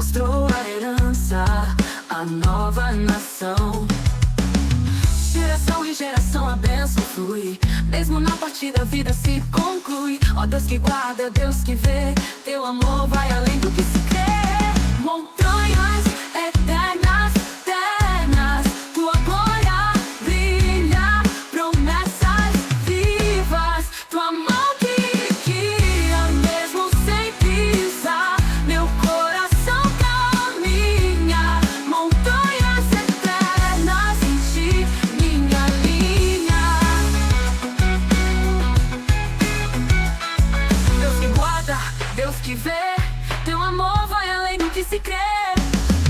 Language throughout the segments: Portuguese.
mostrou a herança, a nova nação. Geração em geração a bênção flui, mesmo na partida a vida se conclui. Ó Deus que guarda, Deus que vê, teu amor vai além do que se crê. Montanhas eternas, eternas, tua glória brilha, promessas vivas, tua mão que guia, mesmo sem pisar, meu coração caminha. Montanhas eternas em ti, minha linha. Deus que guarda, Deus que vê, teu amor vai além do que se crê.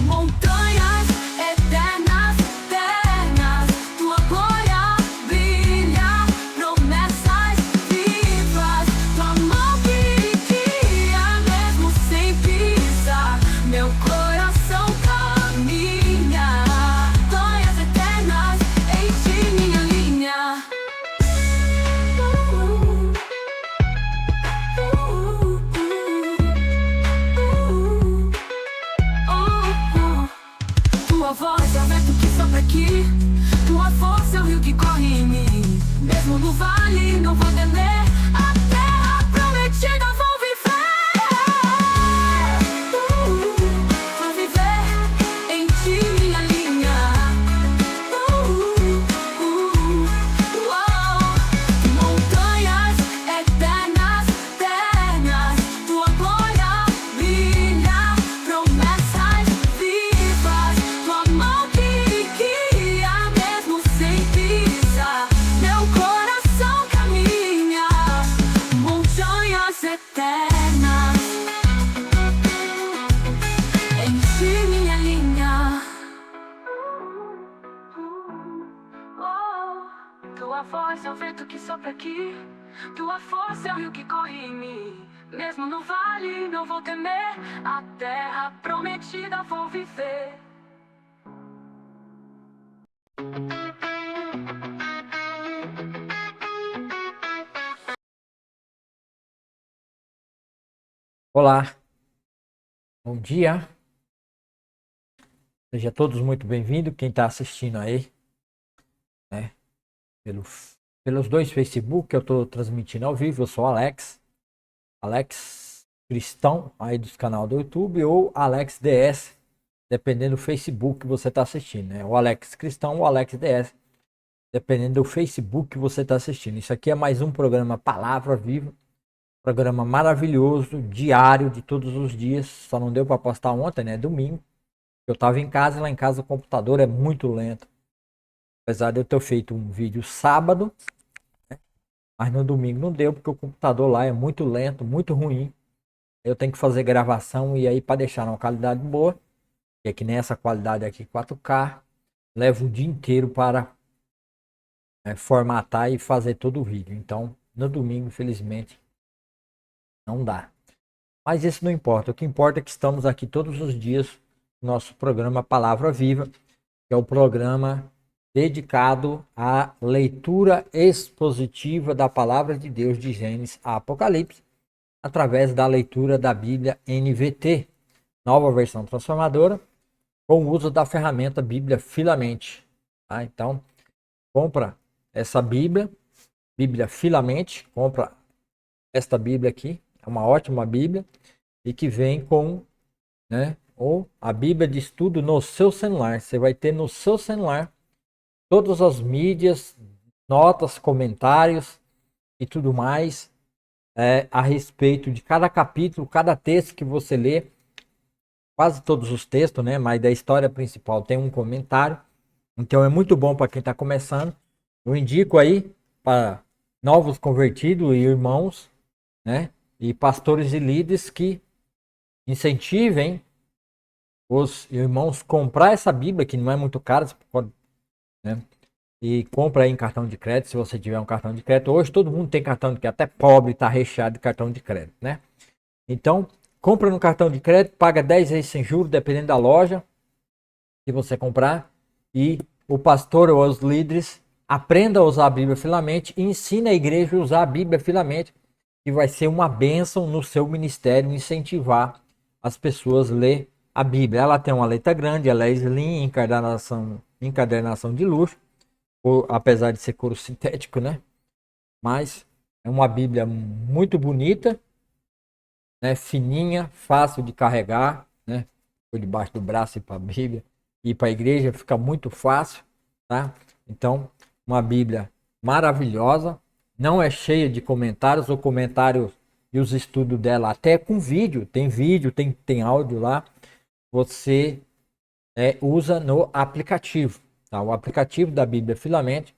Montanhas eternas, eternas, tua glória brilha, promessas vivas, tua mão que guia, mesmo sem pisar, meu coração caminha. Montanhas eternas em ti, minha linha. Tua voz é o vento que sopra aqui, tua força é o rio que corre em mim. Mesmo no vale não vou temer, a terra prometida vou viver. Vou viver em ti, minha linha. Montanhas eternas, eternas, tua glória brilha, promessas vivas, tua mão que guia, mesmo sem pisar, meu coração caminha. Montanhas eternas em ti, minha linha. Tua voz é o vento que sopra aqui, tua força é o rio que corre em mim. Mesmo no vale não vou temer, a terra prometida vou viver. Olá, bom dia, sejam todos muito bem-vindos, quem está assistindo aí, né, pelos dois Facebook, eu estou transmitindo ao vivo, eu sou Alex Cristão, aí do canal do YouTube, ou Alex DS, dependendo do Facebook que você está assistindo, né, o Alex Cristão ou Alex DS, dependendo do Facebook que você está assistindo. Isso aqui é mais um programa Palavra Viva, programa maravilhoso, diário, de todos os dias. Só não deu para postar ontem, né? Domingo. Eu estava em casa, lá em casa o computador é muito lento. Apesar de eu ter feito um vídeo sábado, né? Mas no domingo não deu, porque o computador lá é muito lento, muito ruim. Eu tenho que fazer gravação e aí para deixar numa qualidade boa, que é que nem essa qualidade aqui 4K, leva o dia inteiro para formatar e fazer todo o vídeo. Então, no domingo, infelizmente, não dá. Mas isso não importa. O que importa é que estamos aqui todos os dias no nosso programa Palavra Viva, que é o programa dedicado à leitura expositiva da Palavra de Deus de Gênesis a Apocalipse, através da leitura da Bíblia NVT, nova versão transformadora, com o uso da ferramenta Bíblia Filamente. Tá? Então, compra essa Bíblia Filamente, compra esta Bíblia aqui, é uma ótima Bíblia, e que vem com, né, ou a Bíblia de estudo no seu celular. Você vai ter no seu celular todas as mídias, notas, comentários e tudo mais a respeito de cada capítulo, cada texto que você lê, quase todos os textos, né, mas da história principal tem um comentário. Então é muito bom para quem está começando. Eu indico aí para novos convertidos e irmãos, né, e pastores e líderes que incentivem os irmãos comprar essa Bíblia, que não é muito cara, você pode, né, e compra aí em cartão de crédito, se você tiver um cartão de crédito. Hoje todo mundo tem cartão de crédito, até pobre está recheado de cartão de crédito, né? Então, compra no cartão de crédito, paga 10 vezes sem juros, dependendo da loja que você comprar, e o pastor ou os líderes aprenda a usar a Bíblia Filamente e ensina a igreja a usar a Bíblia Filamente, que vai ser uma bênção no seu ministério, incentivar as pessoas a ler A Bíblia, ela tem uma letra grande, ela é slim, encadernação de luxo, apesar de ser couro sintético, né? Mas é uma Bíblia muito bonita, né? Fininha, fácil de carregar, né? Por debaixo do braço e para a Bíblia e para a igreja fica muito fácil, tá? Então, uma Bíblia maravilhosa, não é cheia de comentários ou comentários e os estudos dela até com vídeo, tem áudio lá. Você usa no aplicativo, tá? O aplicativo da Bíblia Filamente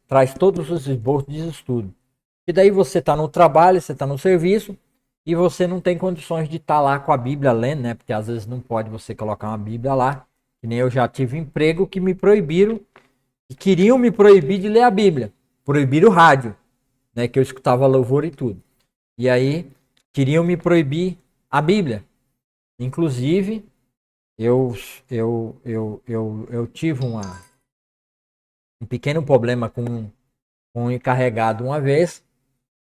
traz todos os esboços de estudo. E daí você está no trabalho, você está no serviço e você não tem condições de estar lá com a Bíblia lendo, né? Porque às vezes não pode você colocar uma Bíblia lá. Que nem eu já tive emprego que me proibiram, e queriam me proibir de ler a Bíblia. Proibiram o rádio, né? Que eu escutava louvor e tudo. E aí queriam me proibir a Bíblia. Inclusive, eu tive um pequeno problema com um encarregado uma vez,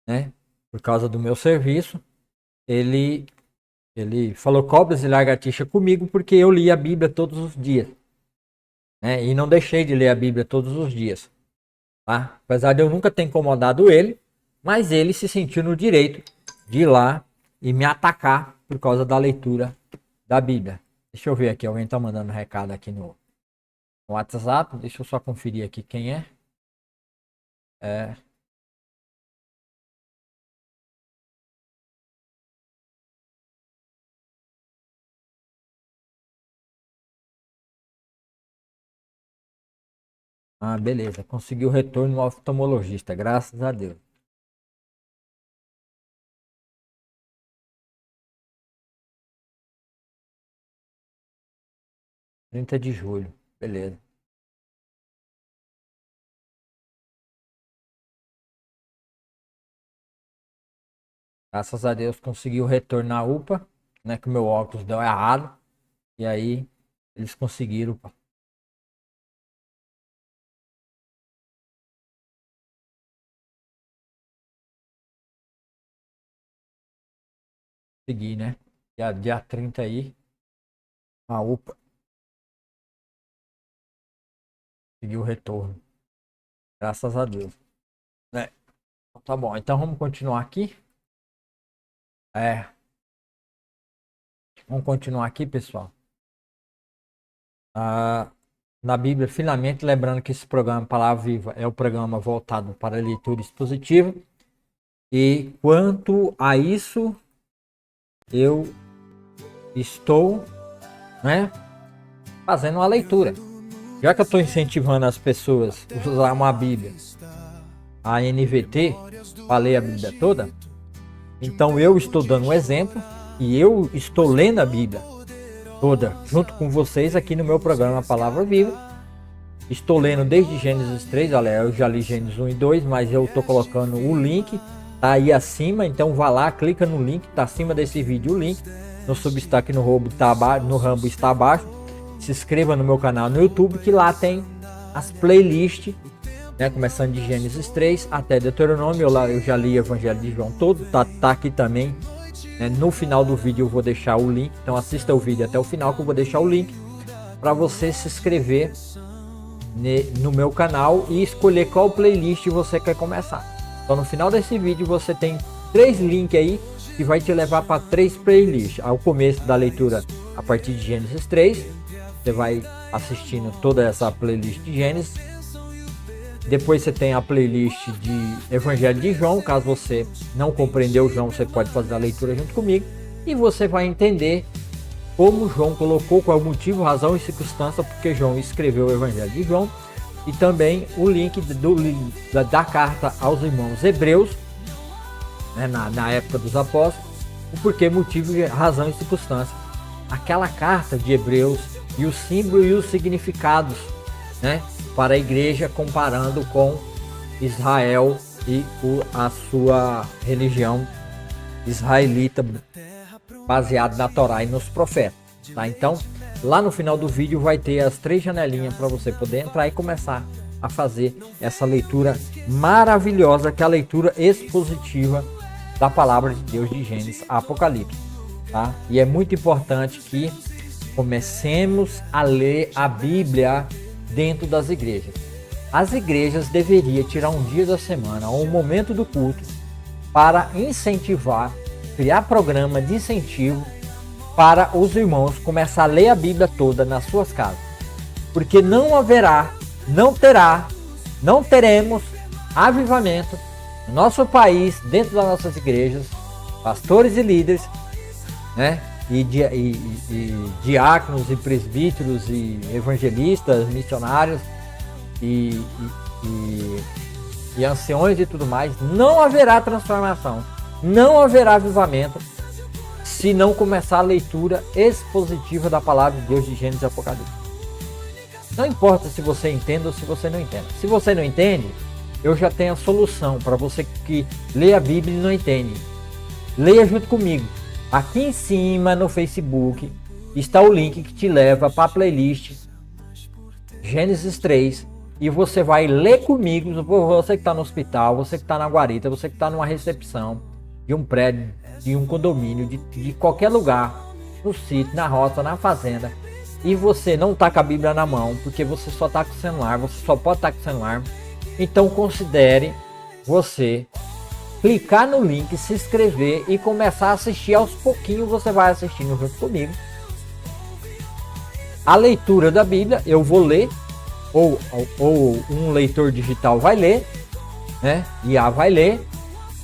né? Por causa do meu serviço. Ele falou cobras e lagartixa comigo porque eu li a Bíblia todos os dias, né? E não deixei de ler a Bíblia todos os dias, tá? Apesar de eu nunca ter incomodado ele, mas ele se sentiu no direito de ir lá e me atacar por causa da leitura da Bíblia. Deixa eu ver aqui, alguém tá mandando recado aqui no WhatsApp, deixa eu só conferir aqui quem é. Ah, beleza. Conseguiu retorno no oftalmologista, graças a Deus. 30 de julho, beleza. Graças a Deus conseguiu retorno na UPA, né? Que o meu óculos deu errado. E aí eles conseguiram. Seguir, né? Dia 30 aí, a UPA conseguiu o retorno. Graças a Deus. Né? Tá bom, então vamos continuar aqui. Vamos continuar aqui, pessoal. Na Bíblia, finalmente, lembrando que esse programa Palavra Viva é o programa voltado para a leitura expositiva. E quanto a isso, eu estou, né, fazendo uma leitura. Já que eu estou incentivando as pessoas a usar uma Bíblia, a NVT, para ler a Bíblia toda, então eu estou dando um exemplo e eu estou lendo a Bíblia toda junto com vocês aqui no meu programa Palavra Viva. Estou lendo desde Gênesis 3, olha, eu já li Gênesis 1 e 2, mas eu estou colocando o link, tá aí acima, então vá lá, clica no link, tá acima desse vídeo o link, no Substack, no Rumble está abaixo, se inscreva no meu canal no YouTube, que lá tem as playlists, né, começando de Gênesis 3 até Deuteronômio, eu já li o Evangelho de João todo, tá aqui também, né, no final do vídeo eu vou deixar o link, então assista o vídeo até o final que eu vou deixar o link para você se inscrever no meu canal e escolher qual playlist você quer começar. Então no final desse vídeo você tem 3 links aí que vai te levar para 3 playlists. Ao começo da leitura a partir de Gênesis 3, você vai assistindo toda essa playlist de Gênesis. Depois você tem a playlist de Evangelho de João, caso você não compreendeu João, você pode fazer a leitura junto comigo e você vai entender como João colocou, qual é o motivo, razão e circunstância porque João escreveu o Evangelho de João, e também o link da carta aos irmãos hebreus, né, na época dos apóstolos, o porquê, motivo, razão e circunstância. Aquela carta de Hebreus e o símbolo e os significados, né, para a igreja, comparando com Israel e a sua religião israelita, baseado na Torá e nos profetas, tá? Então, lá no final do vídeo vai ter as 3 janelinhas para você poder entrar e começar a fazer essa leitura maravilhosa, que é a leitura expositiva da palavra de Deus de Gênesis a Apocalipse, tá? E é muito importante que Comecemos a ler a Bíblia dentro das igrejas. As igrejas deveriam tirar um dia da semana ou um momento do culto para incentivar, criar programa de incentivo para os irmãos começar a ler a Bíblia toda nas suas casas. Porque não haverá, não teremos avivamento no nosso país, dentro das nossas igrejas, pastores e líderes, né? E diáconos e presbíteros e evangelistas, missionários e anciões e tudo mais. Não haverá transformação, não haverá avivamento se não começar a leitura expositiva da palavra de Deus de Gênesis e Apocalipse. Não importa se você entende ou se você não entende. Se você não entende, eu já tenho a solução para você que lê a Bíblia e não entende. Leia junto comigo. Aqui em cima no Facebook está o link que te leva para a playlist Gênesis 3 e você vai ler comigo. Você que está no hospital, você que está na guarita, você que está numa recepção de um prédio, de um condomínio, de qualquer lugar, no sítio, na roça, na fazenda, e você não está com a Bíblia na mão, porque você só está com o celular, você só pode estar com o celular, então considere você clicar no link, se inscrever e começar a assistir. Aos pouquinhos você vai assistindo junto comigo a leitura da Bíblia. Eu vou ler, ou um leitor digital vai ler, né? IA vai ler,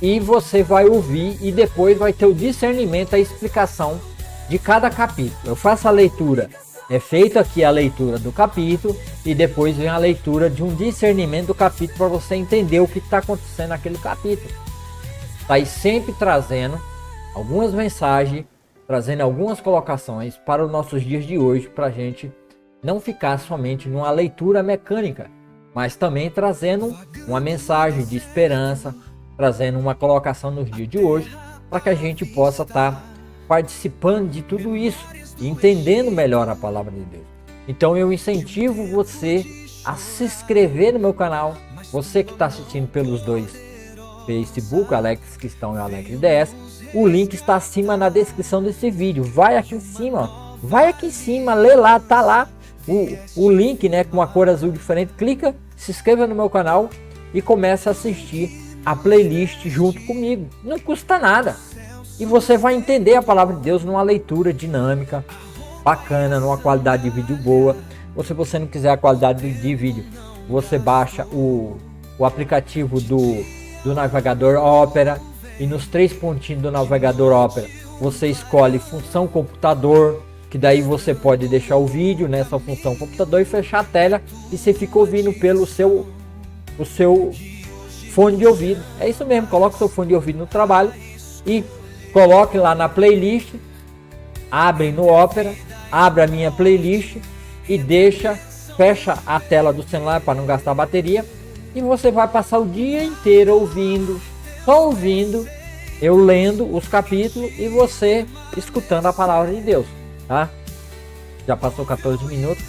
e você vai ouvir e depois vai ter o discernimento, a explicação de cada capítulo. Eu faço a leitura, é feita aqui a leitura do capítulo e depois vem a leitura de um discernimento do capítulo para você entender o que está acontecendo naquele capítulo. Está aí sempre trazendo algumas mensagens, trazendo algumas colocações para os nossos dias de hoje, para a gente não ficar somente numa leitura mecânica, mas também trazendo uma mensagem de esperança, trazendo uma colocação nos dias de hoje, para que a gente possa estar participando de tudo isso e entendendo melhor a palavra de Deus. Então eu incentivo você a se inscrever no meu canal, você que está assistindo pelos dois Facebook, Alex Cristão e Alex DS, o link está acima na descrição desse vídeo. Vai aqui em cima, lê lá, tá lá o link, né, com uma cor azul diferente. Clica, se inscreva no meu canal e começa a assistir a playlist junto comigo. Não custa nada. E você vai entender a palavra de Deus numa leitura dinâmica, bacana, numa qualidade de vídeo boa. Ou se você não quiser a qualidade de vídeo, você baixa o aplicativo do navegador Opera, e nos 3 pontinhos do navegador Opera você escolhe função computador, que daí você pode deixar o vídeo nessa função computador e fechar a tela e você fica ouvindo pelo seu fone de ouvido. É isso mesmo, coloque seu fone de ouvido no trabalho e coloque lá na playlist, abre no Opera, abre a minha playlist e fecha a tela do celular para não gastar bateria. E você vai passar o dia inteiro ouvindo, só ouvindo, eu lendo os capítulos e você escutando a palavra de Deus, tá? Já passou 14 minutos,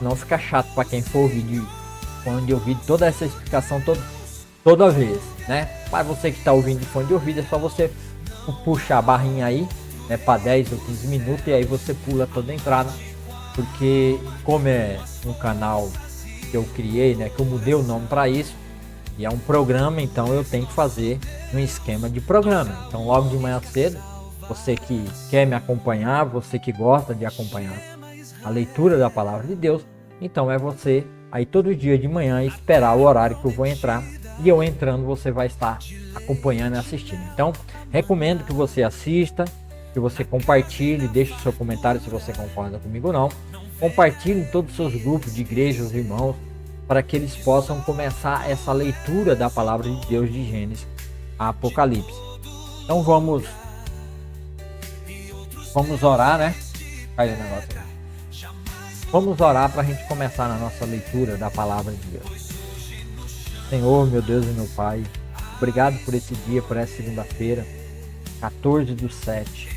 não fica chato para quem for ouvir fone de ouvido, toda essa explicação toda vez, né? Mas você que está ouvindo de fone de ouvido, é só você puxar a barrinha aí, né, para 10 ou 15 minutos e aí você pula toda a entrada, porque como é um canal que eu criei, né, que eu mudei o nome para isso, e é um programa, então eu tenho que fazer um esquema de programa. Então logo de manhã cedo, você que quer me acompanhar, você que gosta de acompanhar a leitura da palavra de Deus, então é você aí todo dia de manhã esperar o horário que eu vou entrar, e eu entrando você vai estar acompanhando e assistindo. Então recomendo que você assista, que você compartilhe, deixe o seu comentário se você concorda comigo ou não. Compartilhe em todos os seus grupos de igrejas, irmãos, para que eles possam começar essa leitura da palavra de Deus de Gênesis a Apocalipse. Então vamos orar, né? Caiu o negócio aí. Vamos orar para a gente começar na nossa leitura da palavra de Deus. Senhor, meu Deus e meu Pai, obrigado por esse dia, por essa segunda-feira, 14/7.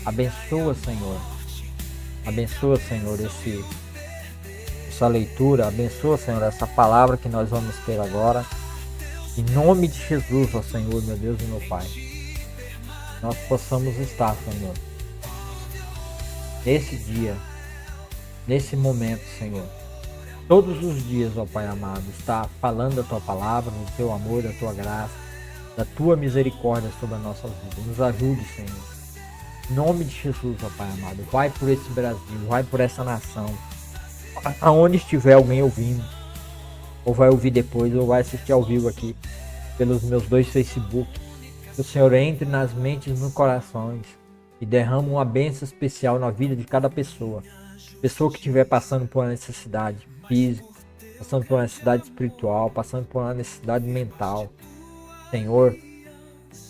Abençoa, Senhor. Abençoa, Senhor, essa leitura. Abençoa, Senhor, essa palavra que nós vamos ter agora. Em nome de Jesus, ó Senhor, meu Deus e meu Pai. Nós possamos estar, Senhor, nesse dia, nesse momento, Senhor. Todos os dias, ó Pai amado, está falando da Tua palavra, do Teu amor, da Tua graça, da Tua misericórdia sobre a nossa vida. Nos ajude, Senhor. Em nome de Jesus, ó Pai amado, vai por esse Brasil, vai por essa nação. Aonde estiver alguém ouvindo, ou vai ouvir depois, ou vai assistir ao vivo aqui, pelos meus 2 Facebook, que o Senhor entre nas mentes e nos corações e derrama uma bênção especial na vida de cada pessoa. Pessoa que estiver passando por uma necessidade física, passando por uma necessidade espiritual, passando por uma necessidade mental. Senhor,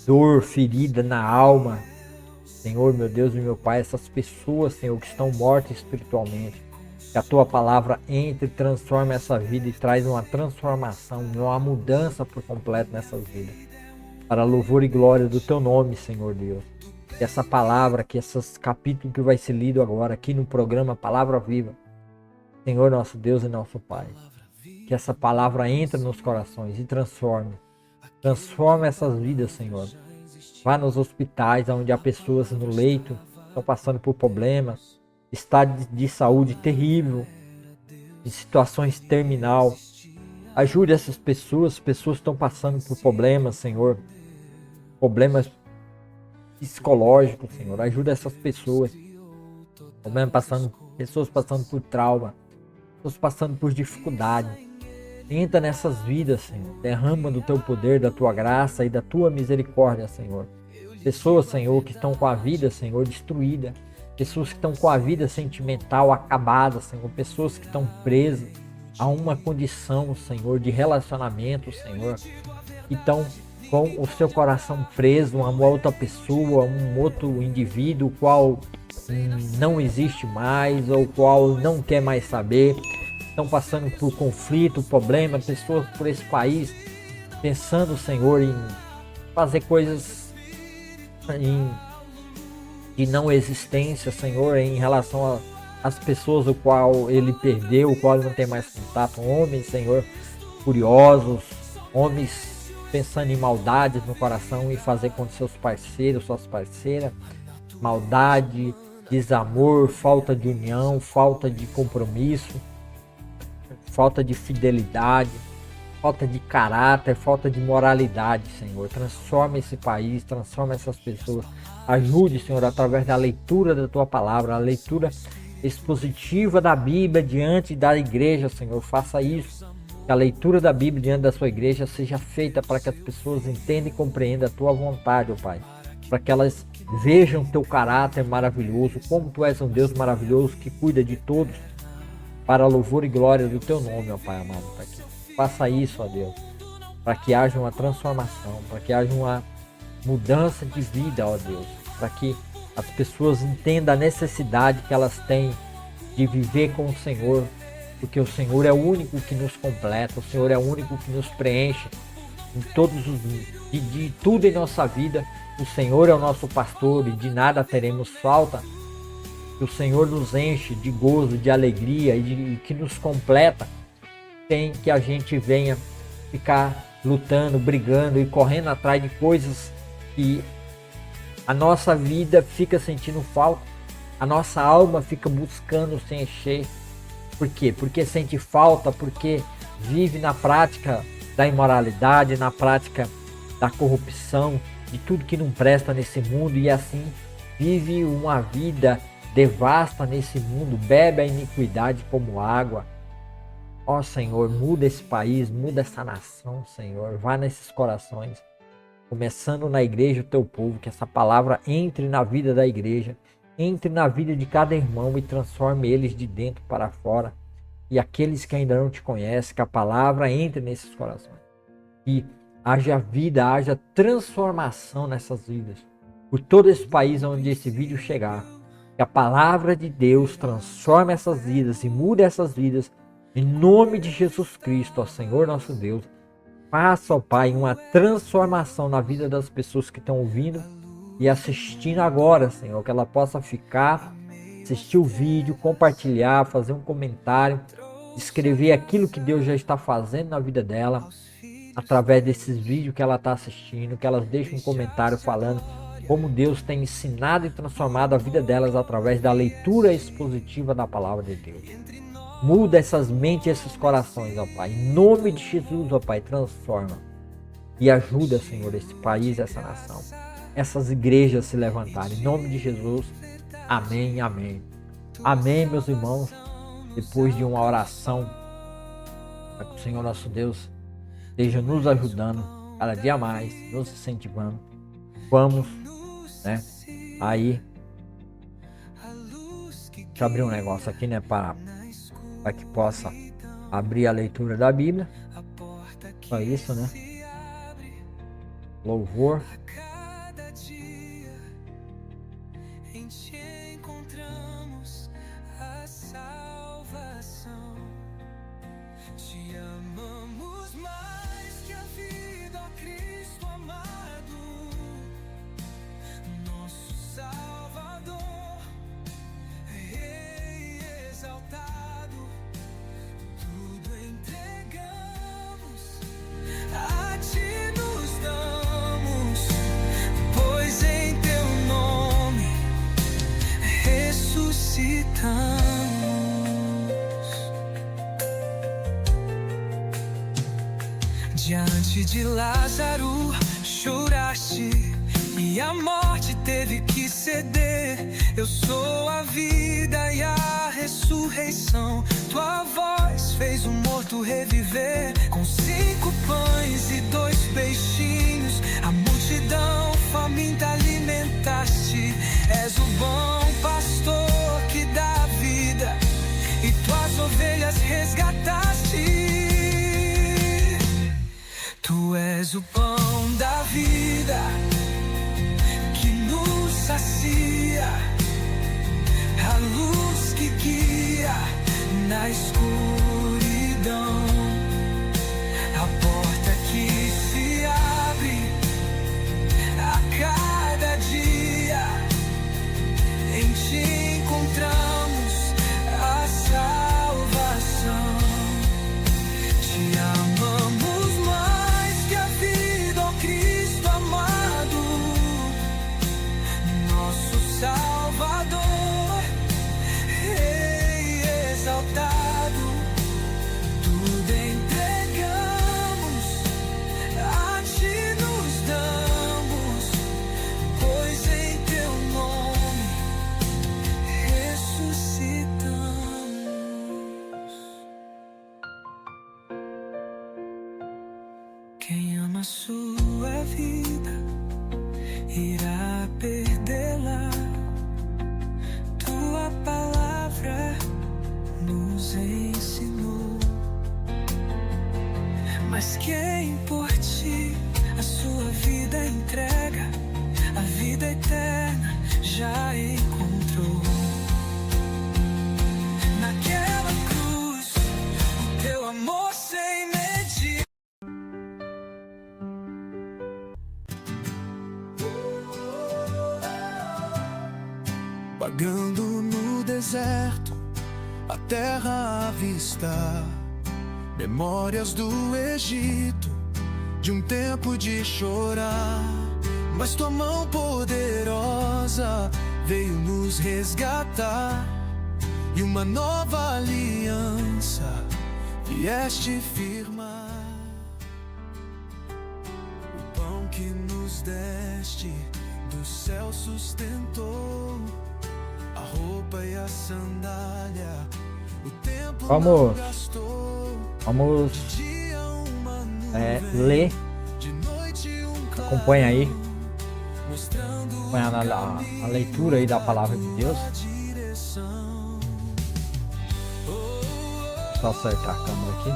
dor, ferida na alma. Senhor, meu Deus e meu Pai, essas pessoas, Senhor, que estão mortas espiritualmente, que a Tua palavra entre, transforme essa vida e traz uma transformação, uma mudança por completo nessas vidas. Para a louvor e glória do Teu nome, Senhor Deus. Que essa palavra, que esses capítulos que vai ser lido agora aqui no programa Palavra Viva, Senhor nosso Deus e nosso Pai, que essa palavra entre nos corações e transforme essas vidas, Senhor. Vá nos hospitais onde há pessoas no leito, estão passando por problemas, estado de saúde terrível, de situações terminal. Ajude essas pessoas estão passando por problemas, Senhor, problemas psicológicos, Senhor. Ajuda essas pessoas, pessoas passando por trauma, pessoas passando por dificuldade. Entra nessas vidas, Senhor. Derrama do Teu poder, da Tua graça e da Tua misericórdia, Senhor. Pessoas, Senhor, que estão com a vida, Senhor, destruída. Pessoas que estão com a vida sentimental acabada, Senhor. Pessoas que estão presas a uma condição, Senhor, de relacionamento, Senhor. Que estão com o seu coração preso a uma outra pessoa, a um outro indivíduo, o qual não existe mais, ou o qual não quer mais saber. Estão passando por conflito, problema, pessoas por esse país pensando, Senhor, em fazer coisas de não existência, Senhor, em relação às pessoas o qual ele perdeu, o qual ele não tem mais contato. Homens, Senhor, furiosos, homens pensando em maldades no coração e fazer com seus parceiros, suas parceiras, maldade, desamor, falta de união, falta de compromisso, falta de fidelidade, falta de caráter, falta de moralidade, Senhor. Transforma esse país, transforma essas pessoas. Ajude, Senhor, através da leitura da Tua palavra, a leitura expositiva da Bíblia diante da igreja, Senhor. Faça isso. Que a leitura da Bíblia diante da Sua igreja seja feita para que as pessoas entendam e compreendam a Tua vontade, ó Pai. Para que elas vejam Teu caráter maravilhoso, como Tu és um Deus maravilhoso que cuida de todos, para a louvor e glória do Teu nome, ó Pai amado. Para que faça isso, ó Deus, para que haja uma transformação, para que haja uma mudança de vida, ó Deus, para que as pessoas entendam a necessidade que elas têm de viver com o Senhor, porque o Senhor é o único que nos completa, o Senhor é o único que nos preenche em todos os de tudo em nossa vida. O Senhor é o nosso pastor e de nada teremos falta. Que o Senhor nos enche de gozo, de alegria e que nos completa, sem que a gente venha ficar lutando, brigando e correndo atrás de coisas que a nossa vida fica sentindo falta, a nossa alma fica buscando se encher. Por quê? Porque sente falta, porque vive na prática da imoralidade, na prática da corrupção, de tudo que não presta nesse mundo, e assim vive uma vida devasta nesse mundo, bebe a iniquidade como água. Ó Senhor, muda esse país, muda essa nação, Senhor. Vá nesses corações, começando na igreja, o Teu povo, que essa palavra entre na vida da igreja, entre na vida de cada irmão e transforme eles de dentro para fora. E aqueles que ainda não Te conhecem, que a palavra entre nesses corações. Que haja vida, haja transformação nessas vidas. Por todo esse país onde esse vídeo chegar. Que a palavra de Deus transforme essas vidas e mude essas vidas. Em nome de Jesus Cristo, ó Senhor nosso Deus. Faça, ó Pai, uma transformação na vida das pessoas que estão ouvindo e assistindo agora, Senhor. Que ela possa ficar, assistir o vídeo, compartilhar, fazer um comentário, escrever aquilo que Deus já está fazendo na vida dela, através desses vídeos que ela está assistindo. Que elas deixem um comentário falando como Deus tem ensinado e transformado a vida delas através da leitura expositiva da palavra de Deus. Muda essas mentes e esses corações, ó Pai. Em nome de Jesus, ó Pai, transforma. E ajuda, Senhor, esse país, essa nação. Essas igrejas se levantarem. Em nome de Jesus. Amém, amém. Amém, meus irmãos. Depois de uma oração, para que o Senhor nosso Deus esteja nos ajudando cada dia mais, nos incentivando. Vamos, né? Aí, deixa eu abrir um negócio aqui, né? Para que possa abrir a leitura da Bíblia. Só isso, né? Louvor. Diante de Lázaro choraste e a morte teve que ceder. Eu sou a vida e a ressurreição. Tua voz fez o morto reviver. Com 5 pães e 2 peixinhos, a multidão faminta alimentaste. És o bom pastor que dá vida e tuas ovelhas resgataste. Tu és o pão da vida que nos sacia, a luz que guia na escuridão, a porta que se abre a cada dia. Em ti encontramos a salvação. Te amamos Salvador, Rei exaltado, tudo entregamos, a ti nos damos, pois em teu nome ressuscitamos. Quem ama sua vida irá perdê-la. Tua palavra nos ensinou. Mas quem por ti a sua vida entrega, a vida eterna já encontrou. Naquela cruz, o teu amor sem medir. Vagando no deserto, a terra à vista, memórias do Egito, de um tempo de chorar. Mas tua mão poderosa veio nos resgatar, e uma nova aliança vieste firmar. O pão que nos deste do céu sustentou, a roupa e a sandália, o tempo Vamos ler. Acompanha aí, acompanhando a leitura aí da palavra de Deus. Só acertar a câmera aqui.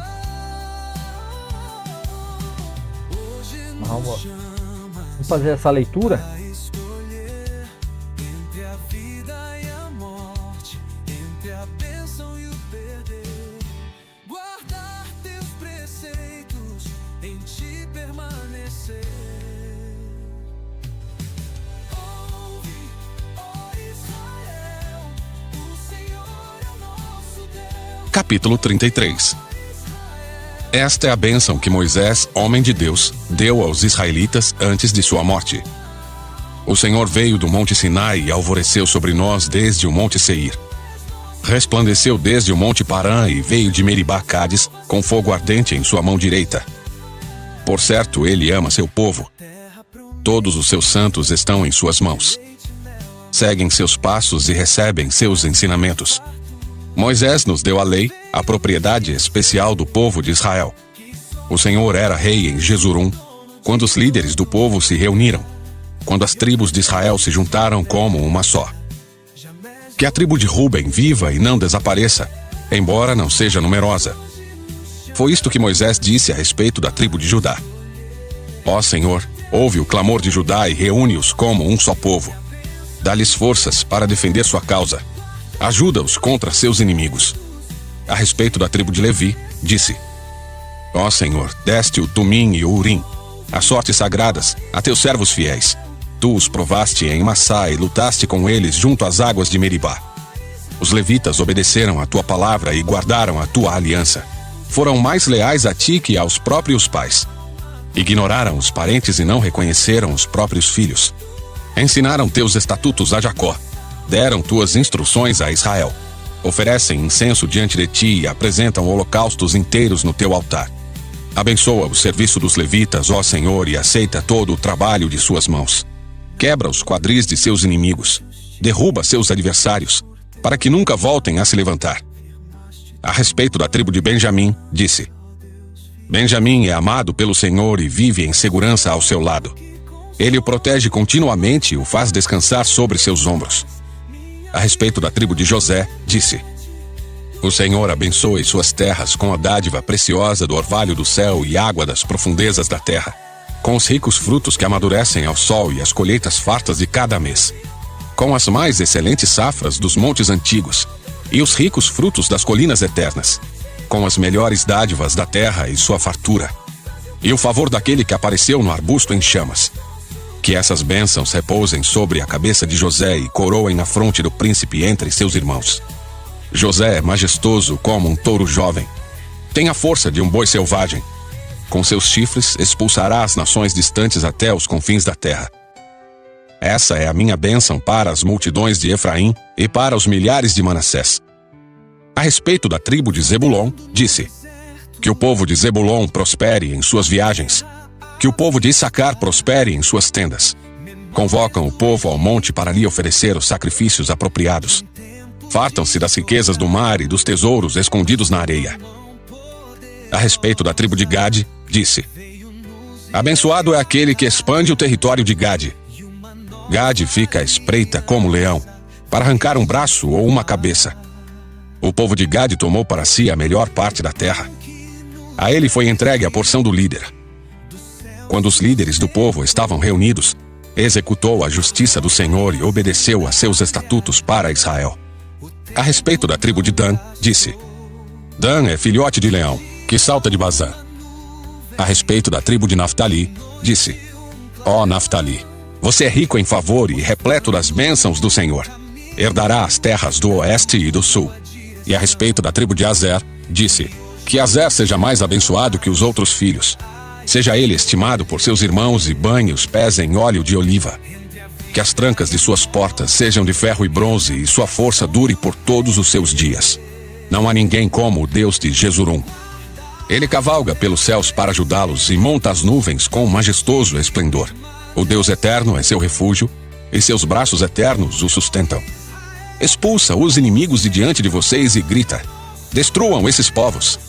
Vamos fazer essa leitura. Capítulo 33. Esta é a bênção que Moisés, homem de Deus, deu aos israelitas antes de sua morte. O Senhor veio do monte Sinai e alvoreceu sobre nós desde o monte Seir. Resplandeceu desde o monte Parã e veio de Meribá Cádiz, com fogo ardente em sua mão direita. Por certo, ele ama seu povo. Todos os seus santos estão em suas mãos. Seguem seus passos e recebem seus ensinamentos. Moisés nos deu a lei, a propriedade especial do povo de Israel. O Senhor era rei em Jesurum, quando os líderes do povo se reuniram, quando as tribos de Israel se juntaram como uma só. Que a tribo de Ruben viva e não desapareça, embora não seja numerosa. Foi isto que Moisés disse a respeito da tribo de Judá. Ó Senhor, ouve o clamor de Judá e reúne-os como um só povo. Dá-lhes forças para defender sua causa. Ajuda-os contra seus inimigos. A respeito da tribo de Levi, disse: Ó Senhor, deste o Tumim e o Urim, as sortes sagradas, a teus servos fiéis. Tu os provaste em Massá e lutaste com eles junto às águas de Meribá. Os levitas obedeceram a tua palavra e guardaram a tua aliança. Foram mais leais a ti que aos próprios pais. Ignoraram os parentes e não reconheceram os próprios filhos. Ensinaram teus estatutos a Jacó. Deram tuas instruções a Israel. Oferecem incenso diante de ti e apresentam holocaustos inteiros no teu altar. Abençoa o serviço dos levitas, ó Senhor, e aceita todo o trabalho de suas mãos. Quebra os quadris de seus inimigos. Derruba seus adversários, para que nunca voltem a se levantar. A respeito da tribo de Benjamim, disse: Benjamim é amado pelo Senhor e vive em segurança ao seu lado. Ele o protege continuamente e o faz descansar sobre seus ombros. A respeito da tribo de José, disse: O Senhor abençoe suas terras com a dádiva preciosa do orvalho do céu e água das profundezas da terra, com os ricos frutos que amadurecem ao sol e as colheitas fartas de cada mês, com as mais excelentes safras dos montes antigos e os ricos frutos das colinas eternas, com as melhores dádivas da terra e sua fartura, e o favor daquele que apareceu no arbusto em chamas. Que essas bênçãos repousem sobre a cabeça de José e coroem a fronte do príncipe entre seus irmãos. José é majestoso como um touro jovem. Tem a força de um boi selvagem. Com seus chifres expulsará as nações distantes até os confins da terra. Essa é a minha bênção para as multidões de Efraim e para os milhares de Manassés. A respeito da tribo de Zebulon, disse: Que o povo de Zebulon prospere em suas viagens. Que o povo de Issacar prospere em suas tendas. Convocam o povo ao monte para lhe oferecer os sacrifícios apropriados. Fartam-se das riquezas do mar e dos tesouros escondidos na areia. A respeito da tribo de Gade, disse: Abençoado é aquele que expande o território de Gade. Gade fica à espreita como leão, para arrancar um braço ou uma cabeça. O povo de Gade tomou para si a melhor parte da terra. A ele foi entregue a porção do líder. Quando os líderes do povo estavam reunidos, executou a justiça do Senhor e obedeceu a seus estatutos para Israel. A respeito da tribo de Dan, disse: Dan é filhote de leão, que salta de Bazã. A respeito da tribo de Naftali, disse: Ó Naftali, você é rico em favor e repleto das bênçãos do Senhor. Herdará as terras do oeste e do sul. E a respeito da tribo de Azer, disse: Que Azer seja mais abençoado que os outros filhos. Seja ele estimado por seus irmãos e banhe os pés em óleo de oliva. Que as trancas de suas portas sejam de ferro e bronze e sua força dure por todos os seus dias. Não há ninguém como o Deus de Jesurum. Ele cavalga pelos céus para ajudá-los e monta as nuvens com majestoso esplendor. O Deus eterno é seu refúgio e seus braços eternos o sustentam. Expulsa os inimigos de diante de vocês e grita: Destruam esses povos.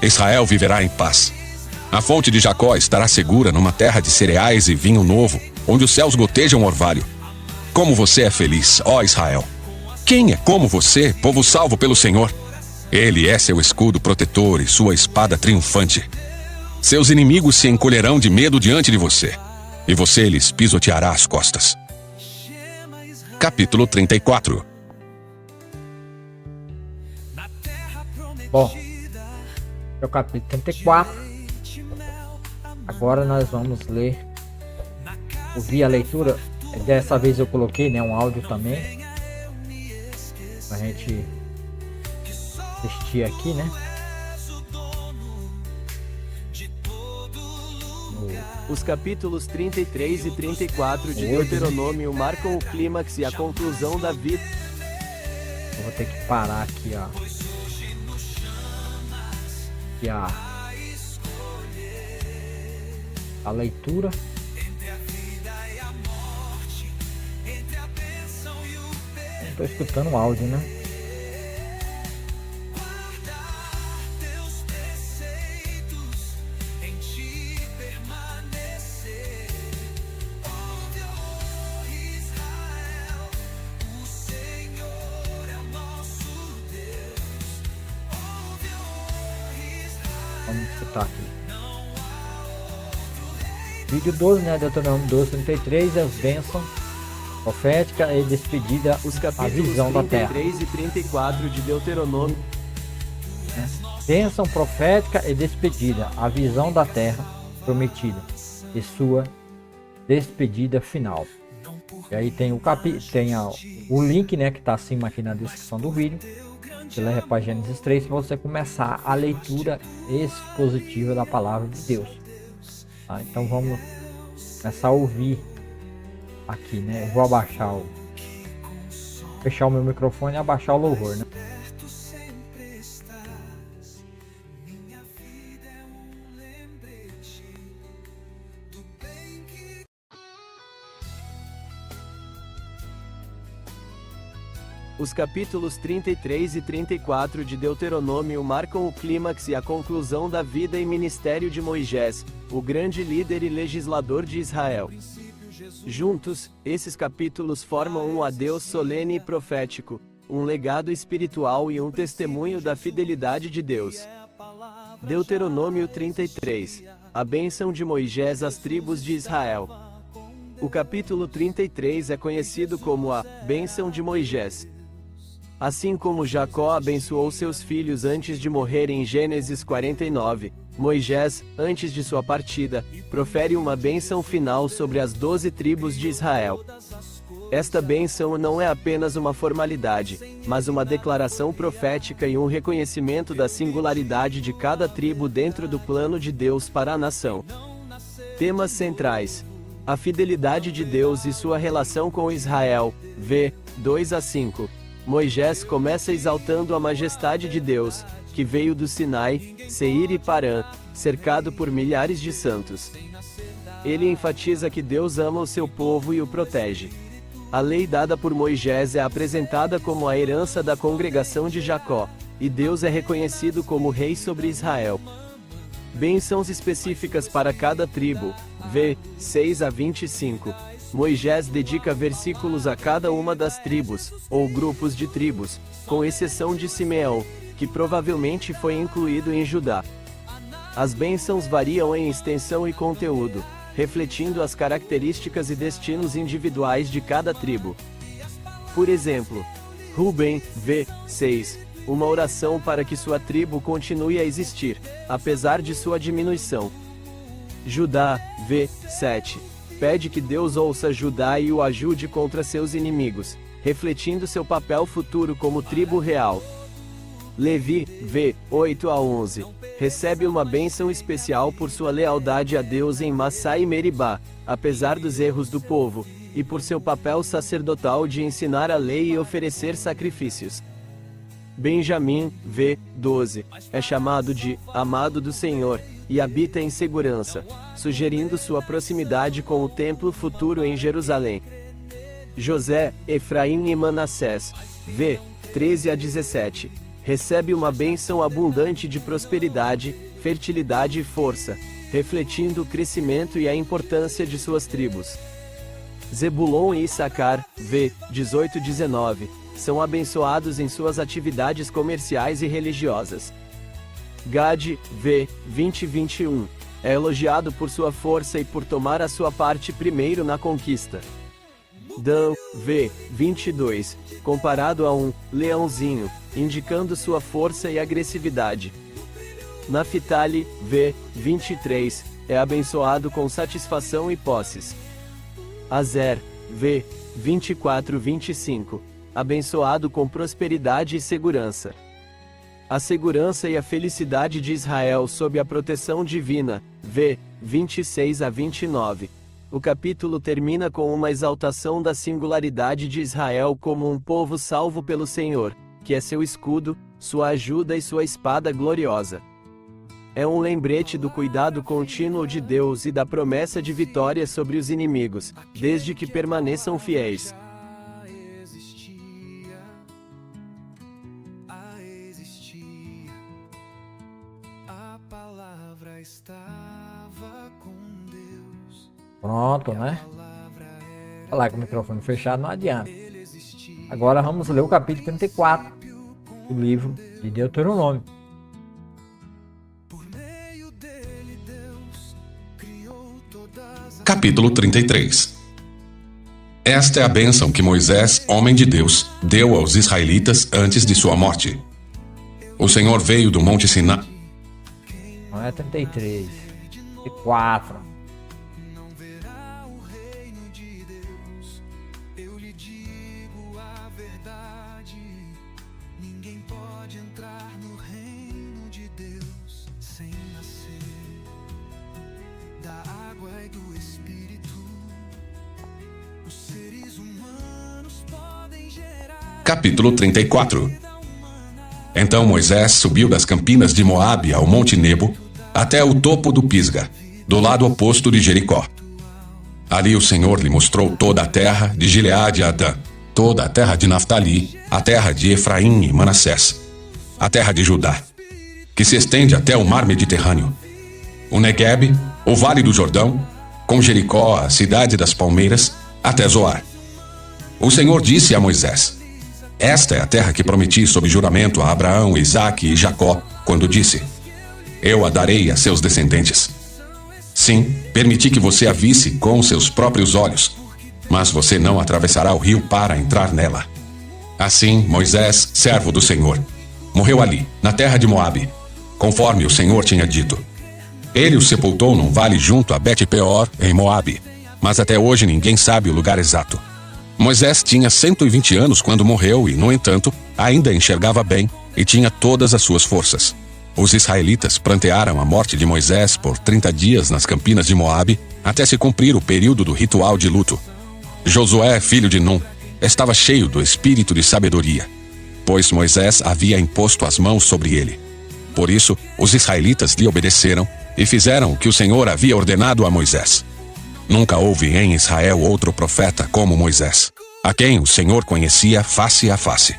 Israel viverá em paz. A fonte de Jacó estará segura numa terra de cereais e vinho novo, onde os céus gotejam orvalho. Como você é feliz, ó Israel! Quem é como você, povo salvo pelo Senhor? Ele é seu escudo protetor e sua espada triunfante. Seus inimigos se encolherão de medo diante de você, e você lhes pisoteará as costas. Capítulo 34. Bom, é o capítulo 34. Agora nós vamos ler, ouvir a leitura. Dessa vez eu coloquei, né, um áudio também, pra gente assistir aqui, né? Os capítulos 33 e 34 de Hoje, Deuteronômio marcam o clímax e a conclusão da vida. Eu vou ter que parar aqui, ó. Aqui a leitura. Não tô escutando o áudio, né? Vamos escutar aqui. Vídeo 12, né? Deuteronômio 12, 33, as bênçãos profética e despedida, Os a capítulos visão da terra. 33 e 34 de Deuteronômio. Bênção profética e despedida, a visão da terra prometida e sua despedida final. E aí tem o link, né, que está acima aqui na descrição do vídeo. Você leva para Gênesis 3 para você começar a leitura expositiva da palavra de Deus. Tá? Então vamos começar a ouvir aqui, né? Eu vou fechar o meu microfone e abaixar o louvor, né? Os capítulos 33 e 34 de Deuteronômio marcam o clímax e a conclusão da vida e ministério de Moisés, o grande líder e legislador de Israel. Juntos, esses capítulos formam um adeus solene e profético, um legado espiritual e um testemunho da fidelidade de Deus. Deuteronômio 33. A bênção de Moisés às tribos de Israel. O capítulo 33 é conhecido como a bênção de Moisés. Assim como Jacó abençoou seus filhos antes de morrer em Gênesis 49, Moisés, antes de sua partida, profere uma bênção final sobre as 12 tribos de Israel. Esta bênção não é apenas uma formalidade, mas uma declaração profética e um reconhecimento da singularidade de cada tribo dentro do plano de Deus para a nação. Temas centrais: a fidelidade de Deus e sua relação com Israel, v. 2 a 5. Moisés começa exaltando a majestade de Deus, que veio do Sinai, Seir e Parã, cercado por milhares de santos. Ele enfatiza que Deus ama o seu povo e o protege. A lei dada por Moisés é apresentada como a herança da congregação de Jacó, e Deus é reconhecido como rei sobre Israel. Bênçãos específicas para cada tribo, v. 6 a 25. Moisés dedica versículos a cada uma das tribos, ou grupos de tribos, com exceção de Simeão, que provavelmente foi incluído em Judá. As bênçãos variam em extensão e conteúdo, refletindo as características e destinos individuais de cada tribo. Por exemplo, Ruben, v. 6, uma oração para que sua tribo continue a existir, apesar de sua diminuição. Judá, v. 7, pede que Deus ouça Judá e o ajude contra seus inimigos, refletindo seu papel futuro como tribo real. Levi, v. 8 a 11, recebe uma bênção especial por sua lealdade a Deus em Massá e Meribá, apesar dos erros do povo, e por seu papel sacerdotal de ensinar a lei e oferecer sacrifícios. Benjamim, v. 12, é chamado de amado do Senhor, e habita em segurança, sugerindo sua proximidade com o templo futuro em Jerusalém. José, Efraim e Manassés, v. 13 a 17, recebe uma bênção abundante de prosperidade, fertilidade e força, refletindo o crescimento e a importância de suas tribos. Zebulon e Issacar, v. 18 a 19, são abençoados em suas atividades comerciais e religiosas. Gade, v. 20 a 21, é elogiado por sua força e por tomar a sua parte primeiro na conquista. Dan, v. 22, comparado a um leãozinho, indicando sua força e agressividade. Naphtali, v. 23, é abençoado com satisfação e posses. Azer, v. 24 a 25, abençoado com prosperidade e segurança. A segurança e a felicidade de Israel sob a proteção divina, v. 26 a 29. O capítulo termina com uma exaltação da singularidade de Israel como um povo salvo pelo Senhor, que é seu escudo, sua ajuda e sua espada gloriosa. É um lembrete do cuidado contínuo de Deus e da promessa de vitória sobre os inimigos, desde que permaneçam fiéis. A palavra estava com Deus. Pronto, né? Falar com o microfone fechado não adianta. Agora vamos ler o capítulo 34 do livro de Deuteronômio. Capítulo 33. Esta é a bênção que Moisés, homem de Deus, deu aos israelitas antes de sua morte. O Senhor veio do Monte Sinai. Não é 33, 34. Não verá o reino de Deus. Eu lhe digo a verdade. Ninguém pode entrar no reino de Deus sem nascer da água e do Espírito. Os seres humanos podem gerar. Capítulo 34. Então Moisés subiu das campinas de Moabe ao Monte Nebo, até o topo do Pisga, do lado oposto de Jericó. Ali o Senhor lhe mostrou toda a terra de Gileade e Adã, toda a terra de Naftali, a terra de Efraim e Manassés, a terra de Judá, que se estende até o mar Mediterrâneo, o Neguebe, o vale do Jordão, com Jericó, a cidade das palmeiras, até Zoar. O Senhor disse a Moisés: esta é a terra que prometi sob juramento a Abraão, Isaque e Jacó, quando disse: eu a darei a seus descendentes. Sim, permiti que você a visse com seus próprios olhos, mas você não atravessará o rio para entrar nela. Assim, Moisés, servo do Senhor, morreu ali, na terra de Moabe, conforme o Senhor tinha dito. Ele o sepultou num vale junto a Bet-peor, em Moabe, mas até hoje ninguém sabe o lugar exato. Moisés tinha 120 anos quando morreu e, no entanto, ainda enxergava bem e tinha todas as suas forças. Os israelitas prantearam a morte de Moisés por 30 dias nas campinas de Moabe, até se cumprir o período do ritual de luto. Josué, filho de Num, estava cheio do espírito de sabedoria, pois Moisés havia imposto as mãos sobre ele. Por isso, os israelitas lhe obedeceram e fizeram o que o Senhor havia ordenado a Moisés. Nunca houve em Israel outro profeta como Moisés, a quem o Senhor conhecia face a face.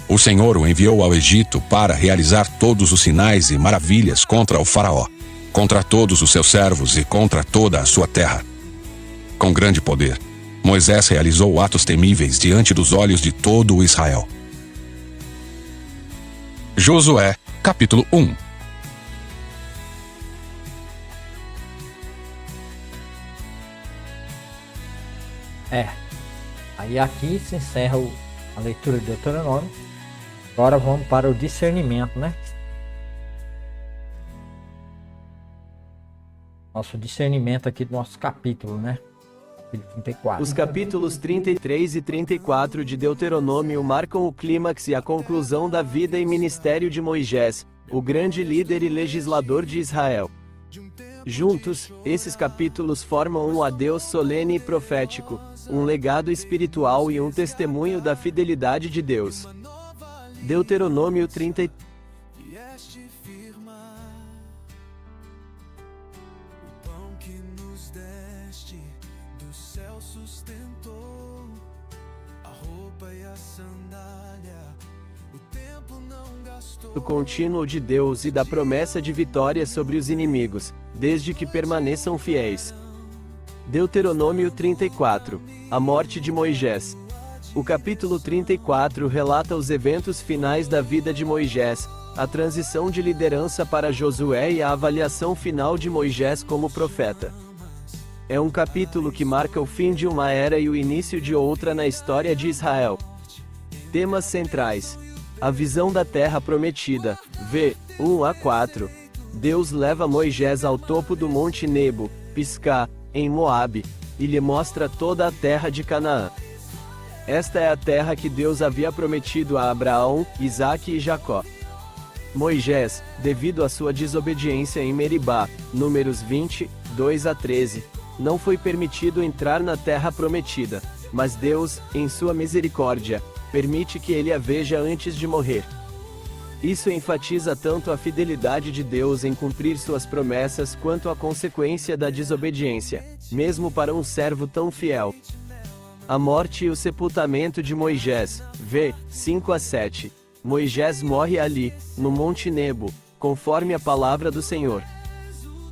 O Senhor o enviou ao Egito para realizar todos os sinais e maravilhas contra o faraó, contra todos os seus servos e contra toda a sua terra. Com grande poder, Moisés realizou atos temíveis diante dos olhos de todo o Israel. Josué, capítulo 1. Aí aqui se encerra a leitura de Deuteronômio. Agora vamos para o discernimento, né? Nosso discernimento aqui do nosso capítulo, né? Capítulo 34. Os capítulos 33 e 34 de Deuteronômio marcam o clímax e a conclusão da vida e ministério de Moisés, o grande líder e legislador de Israel. Juntos, esses capítulos formam um adeus solene e profético, um legado espiritual e um testemunho da fidelidade de Deus. Deuteronômio 33. Vieste firmar o pão que nos deste, do céu sustentou a roupa e a sandália. O tempo não gastou. O contínuo de Deus e da promessa de vitória sobre os inimigos, desde que permaneçam fiéis. Deuteronômio 34. A morte de Moisés. O capítulo 34 relata os eventos finais da vida de Moisés, a transição de liderança para Josué e a avaliação final de Moisés como profeta. É um capítulo que marca o fim de uma era e o início de outra na história de Israel. Temas centrais: a visão da terra prometida, v. 1 a 4. Deus leva Moisés ao topo do Monte Nebo, Pisgá, em Moabe, e lhe mostra toda a terra de Canaã. Esta é a terra que Deus havia prometido a Abraão, Isaque e Jacó. Moisés, devido à sua desobediência em Meribá, Números 20, 2-13, não foi permitido entrar na terra prometida, mas Deus, em sua misericórdia, permite que ele a veja antes de morrer. Isso enfatiza tanto a fidelidade de Deus em cumprir suas promessas quanto a consequência da desobediência, mesmo para um servo tão fiel. A morte e o sepultamento de Moisés, v. 5-7. Moisés morre ali, no Monte Nebo, conforme a palavra do Senhor.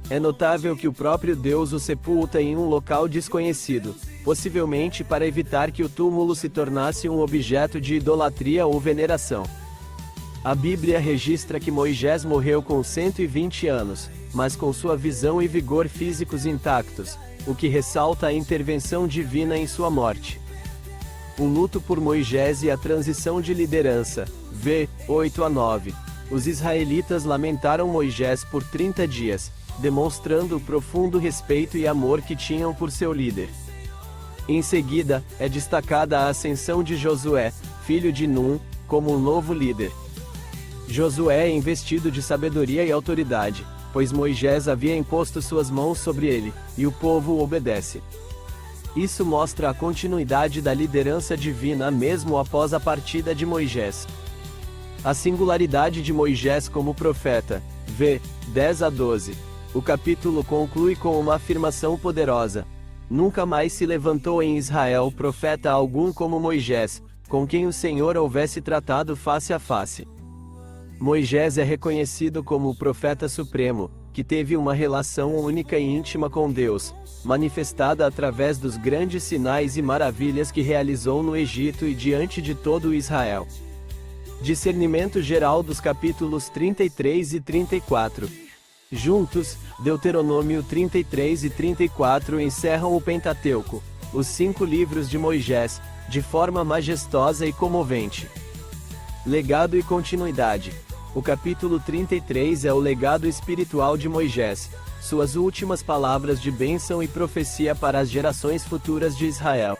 É notável que o próprio Deus o sepulta em um local desconhecido, possivelmente para evitar que o túmulo se tornasse um objeto de idolatria ou veneração. A Bíblia registra que Moisés morreu com 120 anos, mas com sua visão e vigor físicos intactos, o que ressalta a intervenção divina em sua morte. O luto por Moisés e a transição de liderança, v. 8-9. Os israelitas lamentaram Moisés por 30 dias, demonstrando o profundo respeito e amor que tinham por seu líder. Em seguida, é destacada a ascensão de Josué, filho de Num, como um novo líder. Josué é investido de sabedoria e autoridade, pois Moisés havia imposto suas mãos sobre ele, e o povo o obedece. Isso mostra a continuidade da liderança divina mesmo após a partida de Moisés. A singularidade de Moisés como profeta, v. 10-12. O capítulo conclui com uma afirmação poderosa. Nunca mais se levantou em Israel profeta algum como Moisés, com quem o Senhor houvesse tratado face a face. Moisés é reconhecido como o profeta supremo, que teve uma relação única e íntima com Deus, manifestada através dos grandes sinais e maravilhas que realizou no Egito e diante de todo Israel. Discernimento geral dos capítulos 33 e 34. Juntos, Deuteronômio 33 e 34 encerram o Pentateuco, os 5 livros de Moisés, de forma majestosa e comovente. Legado e continuidade. O capítulo 33 é o legado espiritual de Moisés, suas últimas palavras de bênção e profecia para as gerações futuras de Israel.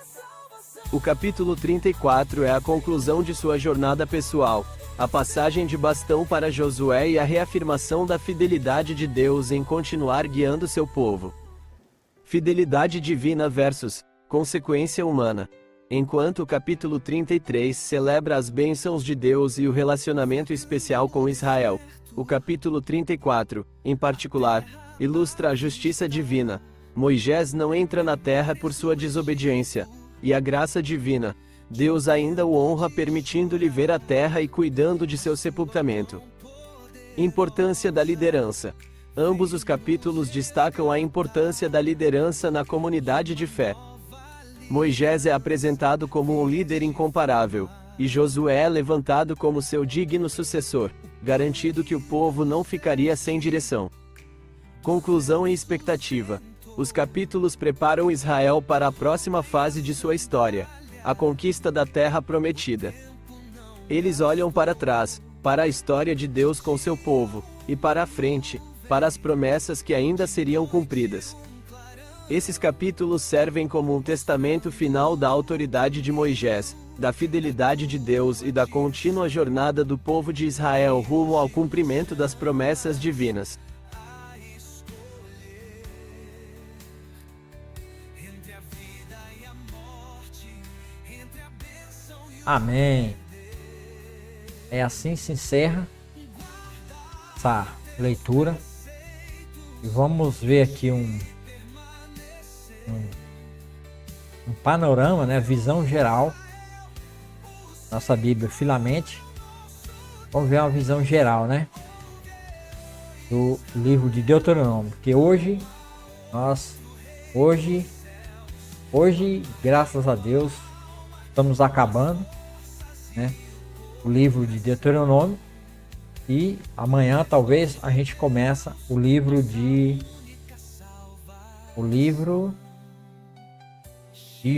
O capítulo 34 é a conclusão de sua jornada pessoal, a passagem de bastão para Josué e a reafirmação da fidelidade de Deus em continuar guiando seu povo. Fidelidade divina versus consequência humana. Enquanto o capítulo 33 celebra as bênçãos de Deus e o relacionamento especial com Israel, o capítulo 34, em particular, ilustra a justiça divina. Moisés não entra na terra por sua desobediência, e a graça divina. Deus ainda o honra permitindo-lhe ver a terra e cuidando de seu sepultamento. Importância da liderança. Ambos os capítulos destacam a importância da liderança na comunidade de fé. Moisés é apresentado como um líder incomparável, e Josué é levantado como seu digno sucessor, garantido que o povo não ficaria sem direção. Conclusão e expectativa. Os capítulos preparam Israel para a próxima fase de sua história, a conquista da terra prometida. Eles olham para trás, para a história de Deus com seu povo, e para a frente, para as promessas que ainda seriam cumpridas. Esses capítulos servem como um testamento final da autoridade de Moisés, da fidelidade de Deus e da contínua jornada do povo de Israel rumo ao cumprimento das promessas divinas. Amém. É assim se encerra essa leitura. E vamos ver aqui um panorama, né? Visão geral. Nossa Bíblia Filamente. Vamos ver uma visão geral, né? Do livro de Deuteronômio. Porque hoje, graças a Deus, estamos acabando, né? O livro de Deuteronômio. E amanhã talvez a gente começa o livro de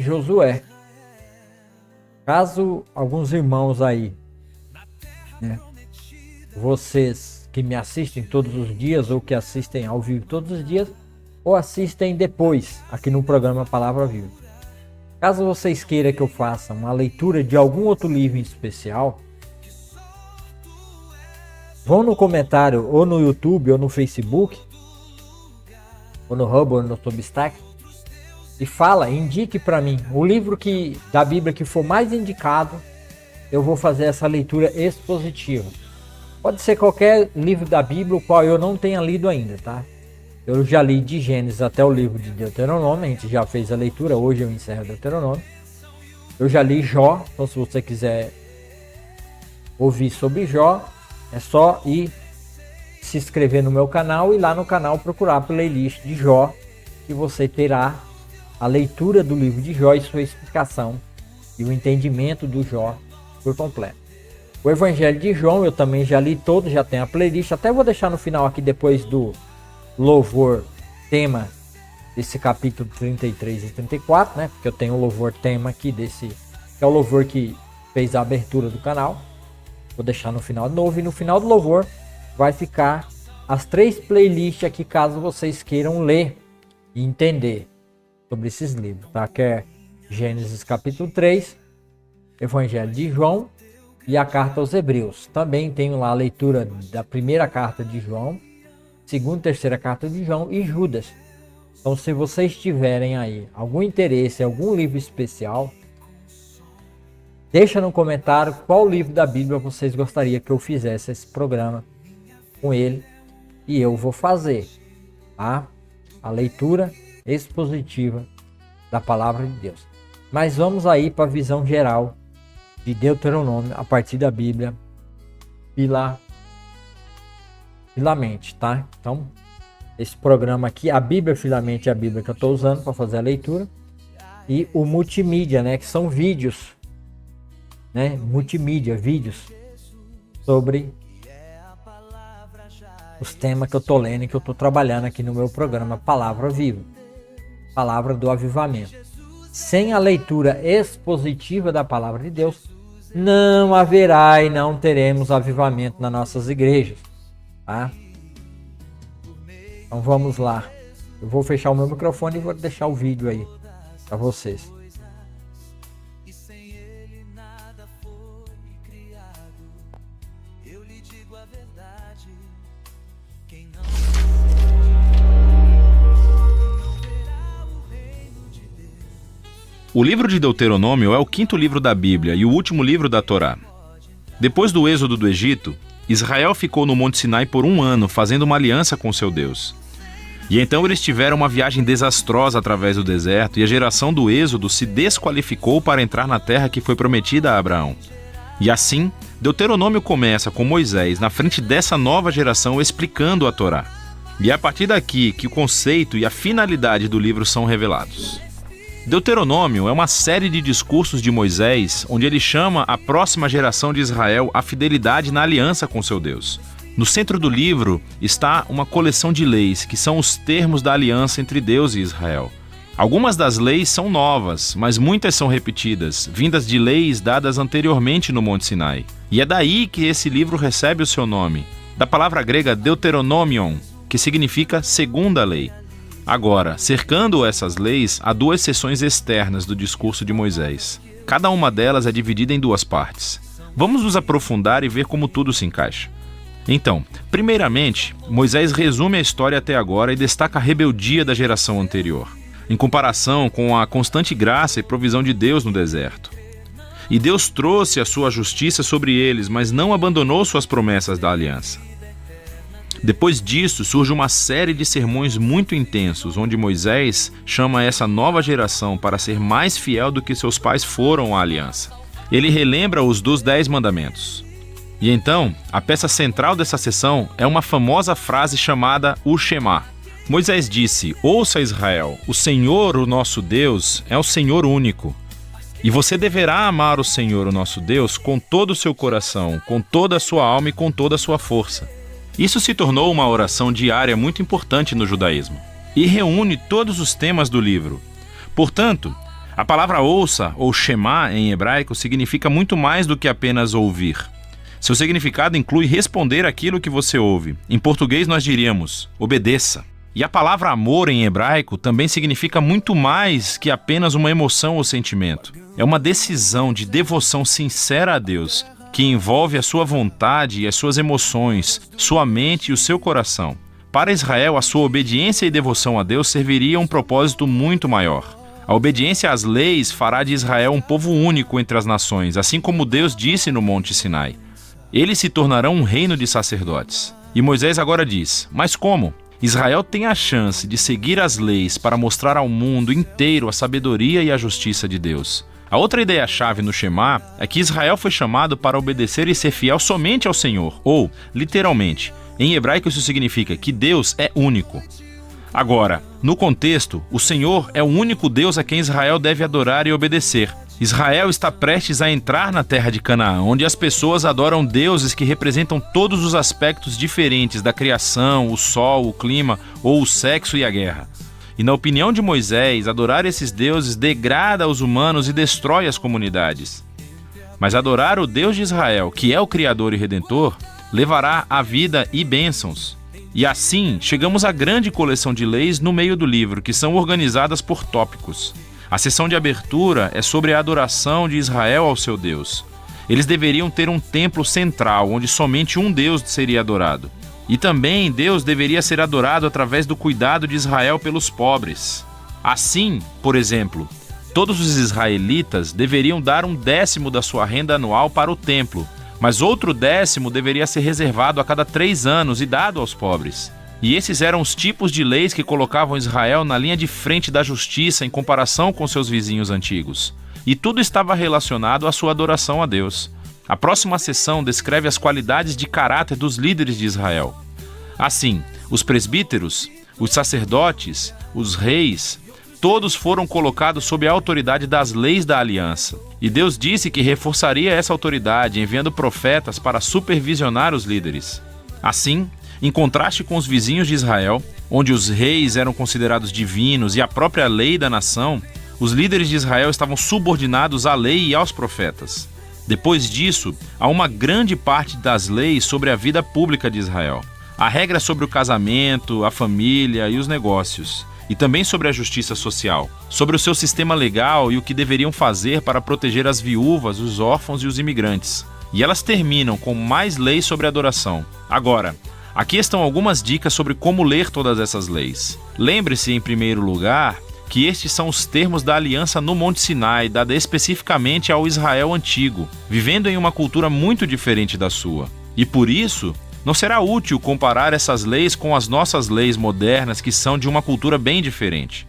Josué. Caso alguns irmãos aí, né, vocês que me assistem todos os dias ou que assistem ao vivo todos os dias ou assistem depois aqui no programa Palavra Viva. Caso vocês queiram que eu faça uma leitura de algum outro livro em especial, vão no comentário ou no YouTube ou no Facebook ou no Hub, ou no Substack, e indique para mim o livro da Bíblia que for mais indicado, eu vou fazer essa leitura expositiva. Pode ser qualquer livro da Bíblia o qual eu não tenha lido ainda, tá? Eu já li de Gênesis até o livro de Deuteronômio, a gente já fez a leitura, hoje eu encerro Deuteronômio. Eu já li Jó, então se você quiser ouvir sobre Jó, é só ir se inscrever no meu canal e lá no canal procurar a playlist de Jó, que você terá a leitura do livro de Jó e sua explicação e o entendimento do Jó por completo. O Evangelho de João eu também já li todo, já tem a playlist, até vou deixar no final aqui depois do louvor tema desse capítulo 33 e 34, né? Porque eu tenho o louvor tema aqui desse, que é o louvor que fez a abertura do canal. Vou deixar no final de novo e no final do louvor vai ficar as 3 playlists aqui caso vocês queiram ler e entender sobre esses livros, tá? Que é Gênesis capítulo 3, Evangelho de João e a carta aos Hebreus. Também tenho lá a leitura da primeira carta de João, segunda e terceira carta de João e Judas. Então, se vocês tiverem aí algum interesse em algum livro especial, deixa no comentário qual livro da Bíblia vocês gostariam que eu fizesse esse programa com ele, e eu vou fazer, tá? A leitura expositiva da palavra de Deus. Mas vamos aí para a visão geral de Deuteronômio a partir da Bíblia filamente, tá? Então, esse programa aqui, a Bíblia filamente é a Bíblia que eu estou usando para fazer a leitura, e o multimídia, né, que são vídeos, né, multimídia, vídeos sobre os temas que eu estou lendo e que eu estou trabalhando aqui no meu programa Palavra Viva, Palavra do Avivamento. Sem a leitura expositiva da Palavra de Deus, não haverá e não teremos avivamento nas nossas igrejas, tá? Então vamos lá. Eu vou fechar o meu microfone e vou deixar o vídeo aí para vocês. E sem ele nada foi criado. Eu lhe digo a verdade. Quem não verá o reino de Deus. O livro de Deuteronômio é o 5º livro da Bíblia e o último livro da Torá. Depois do êxodo do Egito, Israel ficou no Monte Sinai por 1 ano, fazendo uma aliança com seu Deus. E então eles tiveram uma viagem desastrosa através do deserto, e a geração do êxodo se desqualificou para entrar na terra que foi prometida a Abraão. E assim, Deuteronômio começa com Moisés na frente dessa nova geração explicando a Torá. E é a partir daqui que o conceito e a finalidade do livro são revelados. Deuteronômio é uma série de discursos de Moisés, onde ele chama a próxima geração de Israel à fidelidade na aliança com seu Deus. No centro do livro está uma coleção de leis, que são os termos da aliança entre Deus e Israel. Algumas das leis são novas, mas muitas são repetidas, vindas de leis dadas anteriormente no Monte Sinai. E é daí que esse livro recebe o seu nome, da palavra grega Deuteronomion, que significa segunda lei. Agora, cercando essas leis, há 2 seções externas do discurso de Moisés. Cada uma delas é dividida em 2 partes. Vamos nos aprofundar e ver como tudo se encaixa. Então, primeiramente, Moisés resume a história até agora e destaca a rebeldia da geração anterior, em comparação com a constante graça e provisão de Deus no deserto. E Deus trouxe a sua justiça sobre eles, mas não abandonou suas promessas da aliança. Depois disso, surge uma série de sermões muito intensos, onde Moisés chama essa nova geração para ser mais fiel do que seus pais foram à aliança. Ele relembra-os dos 10 mandamentos. E então, a peça central dessa sessão é uma famosa frase chamada o Shema. Moisés disse: "Ouça, Israel, o Senhor, o nosso Deus, é o Senhor único. E você deverá amar o Senhor, o nosso Deus, com todo o seu coração, com toda a sua alma e com toda a sua força." Isso se tornou uma oração diária muito importante no judaísmo e reúne todos os temas do livro. Portanto, a palavra ouça, ou Shema em hebraico, significa muito mais do que apenas ouvir. Seu significado inclui responder aquilo que você ouve. Em português nós diríamos, obedeça. E a palavra amor em hebraico também significa muito mais que apenas uma emoção ou sentimento. É uma decisão de devoção sincera a Deus, que envolve a sua vontade e as suas emoções, sua mente e o seu coração. Para Israel, a sua obediência e devoção a Deus serviria a um propósito muito maior. A obediência às leis fará de Israel um povo único entre as nações, assim como Deus disse no Monte Sinai. Eles se tornarão um reino de sacerdotes. E Moisés agora diz: mas como? Israel tem a chance de seguir as leis para mostrar ao mundo inteiro a sabedoria e a justiça de Deus. A outra ideia-chave no Shema é que Israel foi chamado para obedecer e ser fiel somente ao Senhor, ou, literalmente, em hebraico isso significa que Deus é único. Agora, no contexto, o Senhor é o único Deus a quem Israel deve adorar e obedecer. Israel está prestes a entrar na terra de Canaã, onde as pessoas adoram deuses que representam todos os aspectos diferentes da criação, o sol, o clima ou o sexo e a guerra. E na opinião de Moisés, adorar esses deuses degrada os humanos e destrói as comunidades. Mas adorar o Deus de Israel, que é o Criador e Redentor, levará a vida e bênçãos. E assim, chegamos à grande coleção de leis no meio do livro, que são organizadas por tópicos. A sessão de abertura é sobre a adoração de Israel ao seu Deus. Eles deveriam ter um templo central, onde somente um Deus seria adorado. E também Deus deveria ser adorado através do cuidado de Israel pelos pobres. Assim, por exemplo, todos os israelitas deveriam dar 1/10 da sua renda anual para o templo, mas outro 10 deveria ser reservado a cada 3 anos e dado aos pobres. E esses eram os tipos de leis que colocavam Israel na linha de frente da justiça em comparação com seus vizinhos antigos. E tudo estava relacionado à sua adoração a Deus. A próxima seção descreve as qualidades de caráter dos líderes de Israel. Assim, os presbíteros, os sacerdotes, os reis, todos foram colocados sob a autoridade das leis da aliança. E Deus disse que reforçaria essa autoridade, enviando profetas para supervisionar os líderes. Assim, em contraste com os vizinhos de Israel, onde os reis eram considerados divinos e a própria lei da nação, os líderes de Israel estavam subordinados à lei e aos profetas. Depois disso, há uma grande parte das leis sobre a vida pública de Israel. Há regras sobre o casamento, a família e os negócios. E também sobre a justiça social, sobre o seu sistema legal e o que deveriam fazer para proteger as viúvas, os órfãos e os imigrantes. E elas terminam com mais leis sobre adoração. Agora, aqui estão algumas dicas sobre como ler todas essas leis. Lembre-se, em primeiro lugar, que estes são os termos da aliança no Monte Sinai, dada especificamente ao Israel antigo, vivendo em uma cultura muito diferente da sua. E por isso, não será útil comparar essas leis com as nossas leis modernas, que são de uma cultura bem diferente.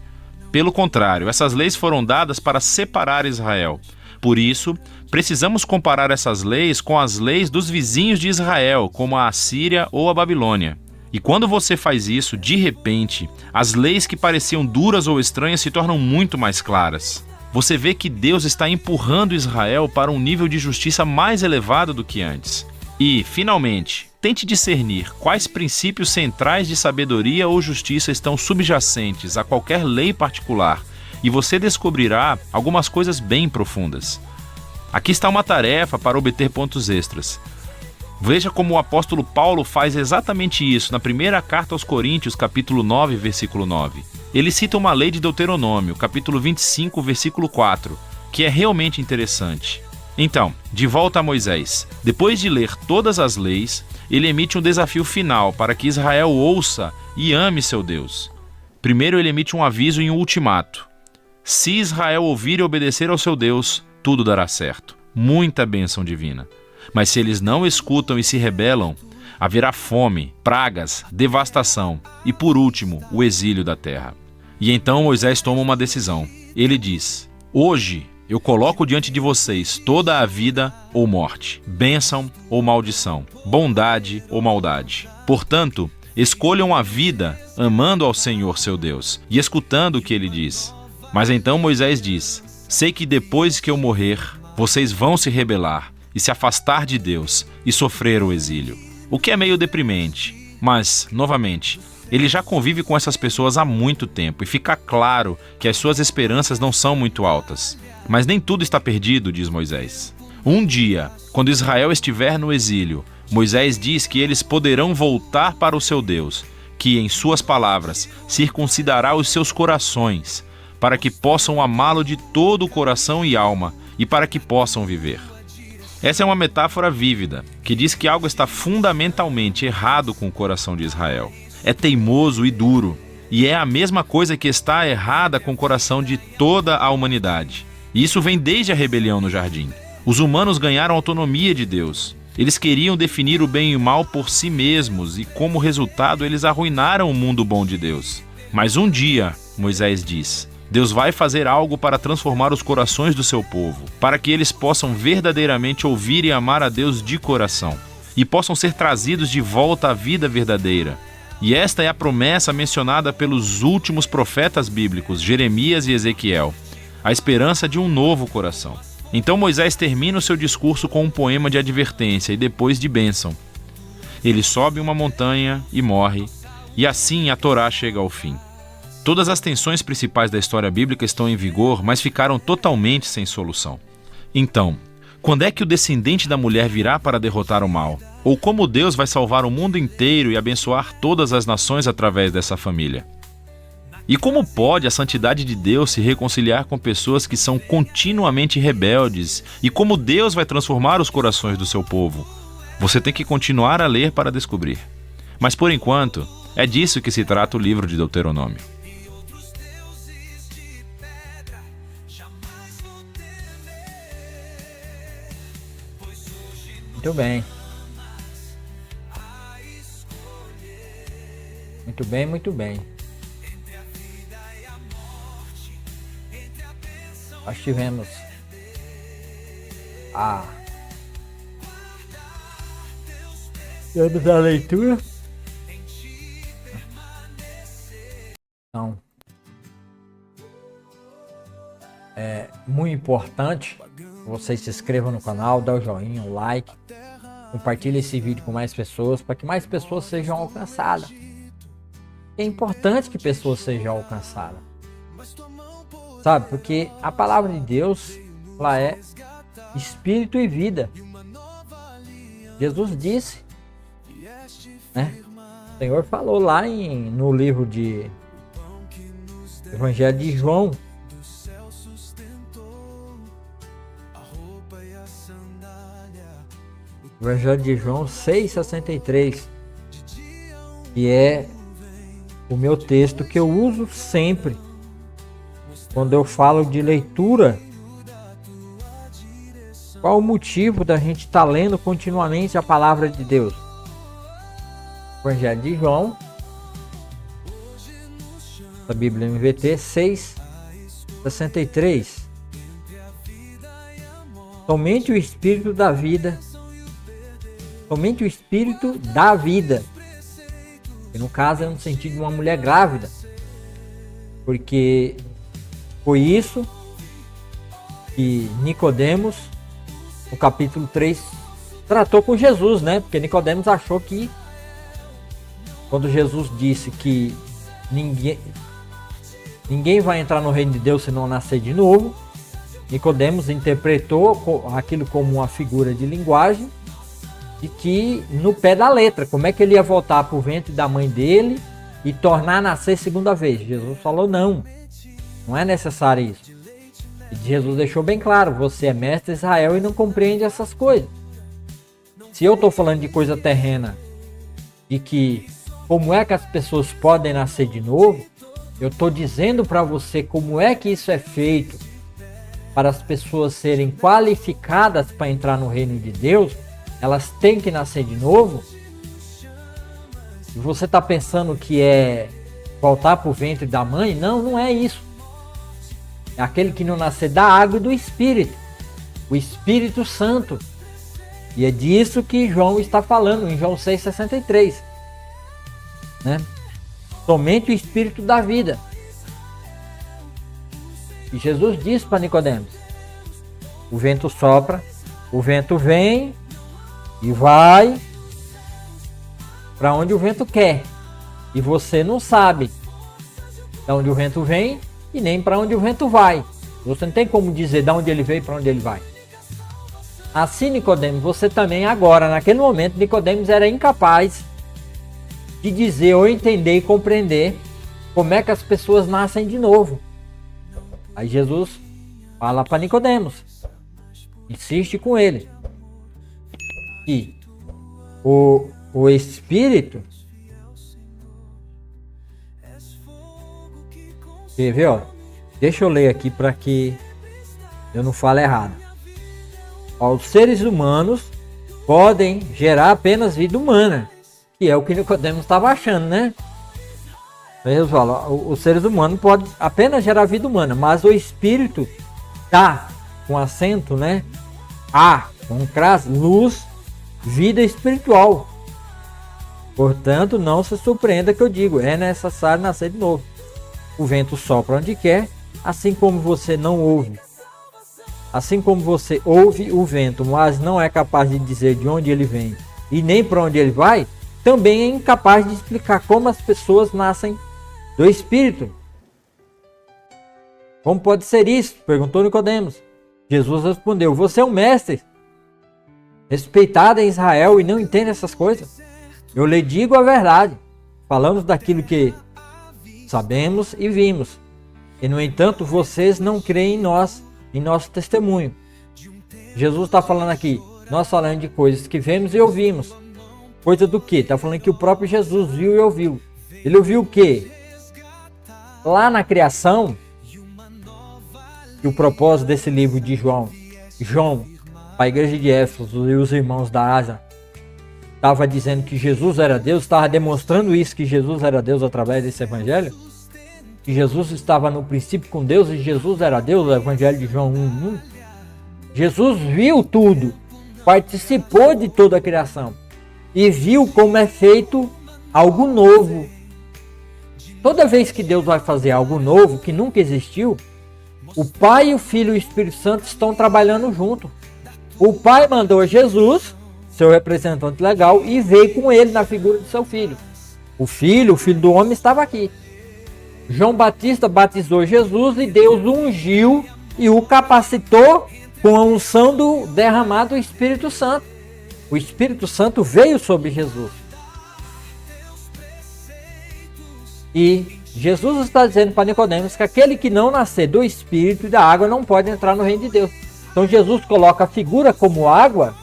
Pelo contrário, essas leis foram dadas para separar Israel. Por isso, precisamos comparar essas leis com as leis dos vizinhos de Israel, como a Assíria ou a Babilônia. E quando você faz isso, de repente, as leis que pareciam duras ou estranhas se tornam muito mais claras. Você vê que Deus está empurrando Israel para um nível de justiça mais elevado do que antes. E, finalmente, tente discernir quais princípios centrais de sabedoria ou justiça estão subjacentes a qualquer lei particular, e você descobrirá algumas coisas bem profundas. Aqui está uma tarefa para obter pontos extras. Veja como o apóstolo Paulo faz exatamente isso na primeira carta aos Coríntios, capítulo 9, versículo 9. Ele cita uma lei de Deuteronômio, capítulo 25, versículo 4, que é realmente interessante. Então, de volta a Moisés. Depois de ler todas as leis, ele emite um desafio final para que Israel ouça e ame seu Deus. Primeiro, ele emite um aviso e um ultimato. Se Israel ouvir e obedecer ao seu Deus, tudo dará certo. Muita bênção divina. Mas se eles não escutam e se rebelam, haverá fome, pragas, devastação e, por último, o exílio da terra. E então Moisés toma uma decisão. Ele diz: hoje eu coloco diante de vocês toda a vida ou morte, bênção ou maldição, bondade ou maldade. Portanto, escolham a vida amando ao Senhor seu Deus e escutando o que ele diz. Mas então Moisés diz: sei que depois que eu morrer, vocês vão se rebelar e se afastar de Deus e sofrer o exílio. O que é meio deprimente, mas, novamente, ele já convive com essas pessoas há muito tempo e fica claro que as suas esperanças não são muito altas. Mas nem tudo está perdido, diz Moisés. Um dia, quando Israel estiver no exílio, Moisés diz que eles poderão voltar para o seu Deus, que, em suas palavras, circuncidará os seus corações, para que possam amá-lo de todo o coração e alma, e para que possam viver. Essa é uma metáfora vívida, que diz que algo está fundamentalmente errado com o coração de Israel. é teimoso e duro. E é a mesma coisa que está errada com o coração de toda a humanidade. E isso vem desde a rebelião no jardim. Os humanos ganharam autonomia de Deus. Eles queriam definir o bem e o mal por si mesmos e, como resultado, eles arruinaram o mundo bom de Deus. Mas um dia, Moisés diz, Deus vai fazer algo para transformar os corações do seu povo, para que eles possam verdadeiramente ouvir e amar a Deus de coração, e possam ser trazidos de volta à vida verdadeira. E esta é a promessa mencionada pelos últimos profetas bíblicos, Jeremias e Ezequiel, a esperança de um novo coração. Então Moisés termina o seu discurso com um poema de advertência e depois de bênção. Ele sobe uma montanha e morre, e assim a Torá chega ao fim. Todas as tensões principais da história bíblica estão em vigor, mas ficaram totalmente sem solução. Então, quando é que o descendente da mulher virá para derrotar o mal? Ou como Deus vai salvar o mundo inteiro e abençoar todas as nações através dessa família? E como pode a santidade de Deus se reconciliar com pessoas que são continuamente rebeldes? E como Deus vai transformar os corações do seu povo? Você tem que continuar a ler para descobrir. Mas por enquanto, é disso que se trata o livro de Deuteronômio. Muito bem. Muito bem, muito bem. Nós tivemos a leitura. Então, é muito importante que vocês se inscrevam no canal, dá o joinha, o like, compartilhe esse vídeo com mais pessoas, para que mais pessoas sejam alcançadas. É importante que pessoas sejam alcançadas, sabe? Porque a palavra de Deus, ela é espírito e vida. Jesus disse, né? O Senhor falou lá no livro de Evangelho de João, Evangelho de João 6,63, que é o meu texto que eu uso sempre quando eu falo de leitura. Qual o motivo da gente estar lendo continuamente a palavra de Deus? Evangelho de João, a Bíblia MVT 6,63. Somente o Espírito da vida, somente o Espírito da vida, que no caso é no sentido de uma mulher grávida, porque foi isso que Nicodemos, no capítulo 3, tratou com Jesus, né? Porque Nicodemos achou que, quando Jesus disse que ninguém vai entrar no reino de Deus se não nascer de novo, Nicodemos interpretou aquilo como uma figura de linguagem, e que no pé da letra, como é que ele ia voltar para o ventre da mãe dele e tornar a nascer segunda vez? Jesus falou não é necessário isso. E Jesus deixou bem claro, você é mestre de Israel e não compreende essas coisas. Se eu estou falando de coisa terrena e que como é que as pessoas podem nascer de novo, eu estou dizendo para você como é que isso é feito para as pessoas serem qualificadas para entrar no reino de Deus. Elas têm que nascer de novo. E você está pensando que é voltar para o ventre da mãe? Não é isso. É aquele que não nascer da água e do Espírito. O Espírito Santo. E é disso que João está falando em João 6,63. Né? Somente o Espírito da vida. E Jesus disse para Nicodemos: o vento sopra, o vento vem e vai para onde o vento quer. E você não sabe de onde o vento vem e nem para onde o vento vai. Você não tem como dizer de onde ele veio e para onde ele vai. Assim, Nicodemos, você também agora, naquele momento, Nicodemos era incapaz de dizer ou entender e compreender como é que as pessoas nascem de novo. Aí Jesus fala para Nicodemos, insiste com ele, que o Espírito Quer ver, ó? Deixa eu ler aqui para que eu não fale errado. Ó, os seres humanos podem gerar apenas vida humana, que é o que Nicodemos estava achando, né? Eles falam, os seres humanos podem apenas gerar vida humana, mas o espírito dá, com acento, né? A, com crase, luz, vida espiritual. Portanto, não se surpreenda que eu digo, é necessário nascer de novo. O vento sopra onde quer, assim como você não ouve. Assim como você ouve o vento, mas não é capaz de dizer de onde ele vem e nem para onde ele vai, também é incapaz de explicar como as pessoas nascem do Espírito. Como pode ser isso? Perguntou Nicodemos. Jesus respondeu, você é um mestre respeitado em Israel e não entende essas coisas? Eu lhe digo a verdade. Falamos daquilo que sabemos e vimos. E no entanto, vocês não creem em nós, em nosso testemunho. Jesus está falando aqui, nós falamos de coisas que vemos e ouvimos. Coisa do que? Está falando que o próprio Jesus viu e ouviu. Ele ouviu o quê? Lá na criação, e o propósito desse livro de João, a igreja de Éfeso e os irmãos da Ásia, estava dizendo que Jesus era Deus, estava demonstrando isso, que Jesus era Deus através desse evangelho, que Jesus estava no princípio com Deus e Jesus era Deus, o evangelho de João 1:1. Jesus viu tudo, participou de toda a criação e viu como é feito algo novo. Toda vez que Deus vai fazer algo novo, que nunca existiu, o Pai, o Filho e o Espírito Santo estão trabalhando junto. O Pai mandou Jesus, seu representante legal, e veio com ele na figura do seu filho. O filho do homem, estava aqui. João Batista batizou Jesus e Deus o ungiu e o capacitou com a unção do derramado do Espírito Santo. O Espírito Santo veio sobre Jesus. E Jesus está dizendo para Nicodemos que aquele que não nascer do Espírito e da água não pode entrar no reino de Deus. Então Jesus coloca a figura como água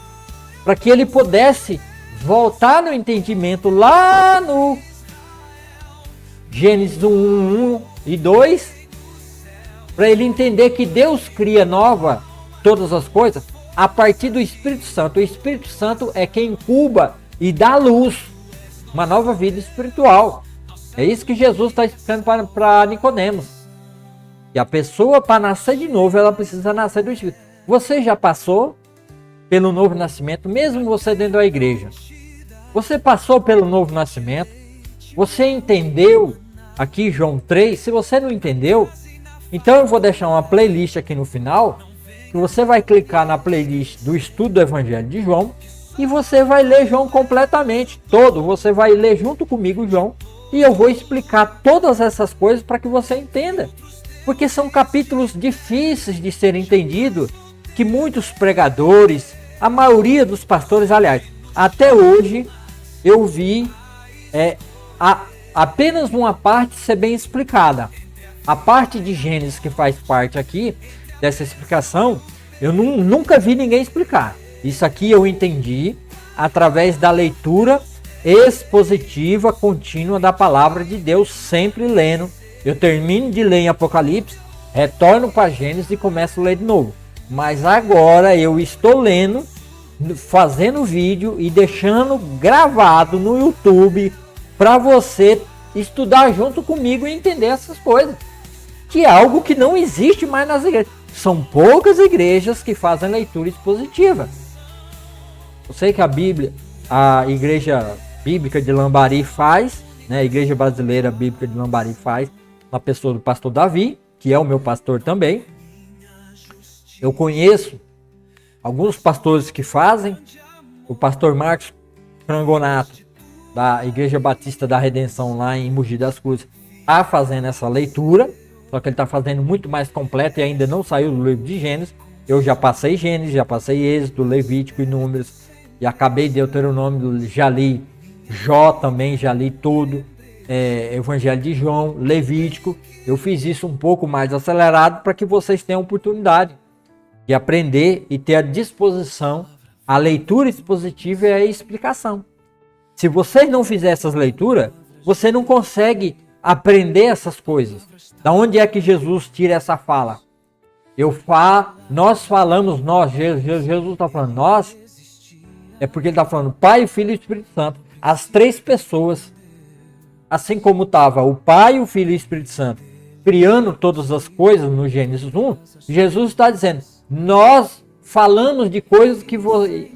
para que ele pudesse voltar no entendimento lá no Gênesis 1 e 2, para ele entender que Deus cria nova todas as coisas a partir do Espírito Santo. O Espírito Santo é quem incuba e dá luz, uma nova vida espiritual. É isso que Jesus está explicando para Nicodemos. E a pessoa, para nascer de novo, ela precisa nascer do Espírito. Você já passou pelo novo nascimento, mesmo você dentro da igreja? Você passou pelo novo nascimento? Você entendeu aqui João 3? Se você não entendeu, então eu vou deixar uma playlist aqui no final, que você vai clicar na playlist do estudo do Evangelho de João e você vai ler João completamente, todo. Você vai ler junto comigo João e eu vou explicar todas essas coisas para que você entenda. Porque são capítulos difíceis de ser entendidos, que muitos pregadores, a maioria dos pastores, aliás, até hoje eu vi apenas uma parte ser bem explicada. A parte de Gênesis que faz parte aqui dessa explicação, eu nunca vi ninguém explicar. Isso aqui eu entendi através da leitura expositiva contínua da palavra de Deus, sempre lendo. Eu termino de ler em Apocalipse, retorno para Gênesis e começo a ler de novo. Mas agora eu estou lendo, fazendo vídeo e deixando gravado no YouTube para você estudar junto comigo e entender essas coisas. Que é algo que não existe mais nas igrejas. São poucas igrejas que fazem leitura expositiva. Eu sei que a Igreja Bíblica de Lambari faz, né? A Igreja Brasileira Bíblica de Lambari faz, na pessoa do pastor Davi, que é o meu pastor também. Eu conheço alguns pastores que fazem. O pastor Marcos Frangonato, da Igreja Batista da Redenção, lá em Mogi das Cruzes, está fazendo essa leitura. Só que ele está fazendo muito mais completo e ainda não saiu do livro de Gênesis. Eu já passei Gênesis, já passei Êxodo, Levítico e Números. E acabei Deuteronômio, já li Jó também, já li tudo. Evangelho de João, Levítico. Eu fiz isso um pouco mais acelerado para que vocês tenham oportunidade de aprender e ter à disposição a leitura expositiva e a explicação. Se vocês não fizerem essas leituras, você não consegue aprender essas coisas. Da onde é que Jesus tira essa fala? Nós falamos, Jesus está falando nós, é porque ele está falando Pai, Filho e Espírito Santo. As três pessoas, assim como estava o Pai, o Filho e o Espírito Santo, criando todas as coisas no Gênesis 1, Jesus está dizendo, nós falamos de coisas que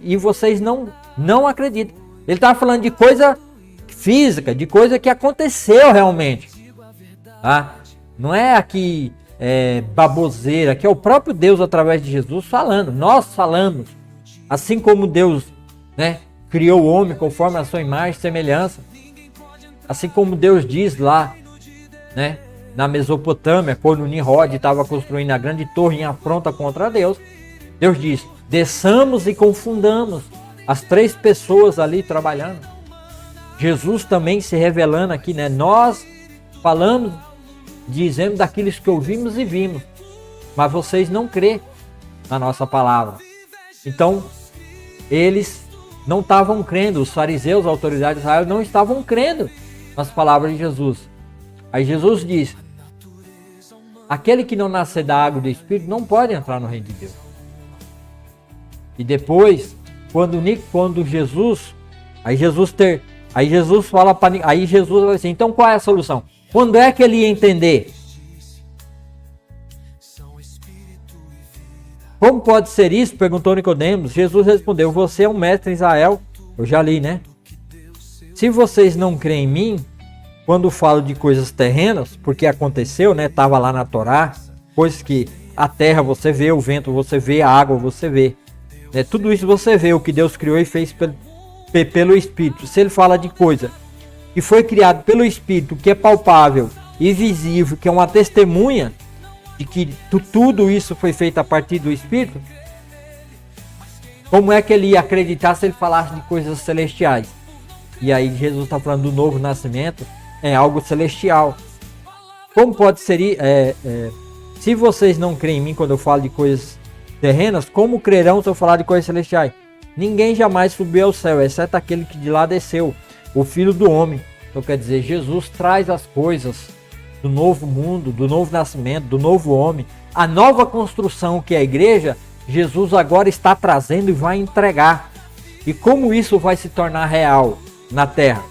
e vocês não acreditam. Ele está falando de coisa física, de coisa que aconteceu realmente. Tá? Não é aqui baboseira, aqui é o próprio Deus através de Jesus falando. Nós falamos, assim como Deus, né, criou o homem conforme a sua imagem e semelhança. Assim como Deus diz lá, né, na Mesopotâmia, quando Nimrod estava construindo a grande torre em afronta contra Deus, Deus diz, desçamos e confundamos as três pessoas ali trabalhando. Jesus também se revelando aqui, né? Nós falamos, dizemos daqueles que ouvimos e vimos, mas vocês não crêem na nossa palavra. Então, eles não estavam crendo, os fariseus, a autoridade de Israel, não estavam crendo nas palavras de Jesus. Aí Jesus diz, aquele que não nascer da água e do Espírito não pode entrar no reino de Deus. E depois, quando Jesus, aí Jesus fala para, aí Jesus vai assim, então qual é a solução? Quando é que ele ia entender? Como pode ser isso? Perguntou Nicodemos. Jesus respondeu, você é um mestre em Israel. Eu já li, né? Se vocês não creem em mim, quando falo de coisas terrenas, porque aconteceu, né? Estava lá na Torá, coisas que a terra você vê, o vento você vê, a água você vê. Tudo isso você vê, o que Deus criou e fez pelo Espírito. Se ele fala de coisa que foi criado pelo Espírito, que é palpável e visível, que é uma testemunha de que tudo isso foi feito a partir do Espírito, como é que ele ia acreditar se ele falasse de coisas celestiais? E aí Jesus está falando do novo nascimento, é algo celestial. Como pode ser, se vocês não creem em mim quando eu falo de coisas terrenas, como crerão se eu falar de coisas celestiais? Ninguém jamais subiu ao céu, exceto aquele que de lá desceu, o Filho do Homem. Então quer dizer, Jesus traz as coisas do novo mundo, do novo nascimento, do novo homem. A nova construção que é a igreja, Jesus agora está trazendo e vai entregar. E como isso vai se tornar real na terra?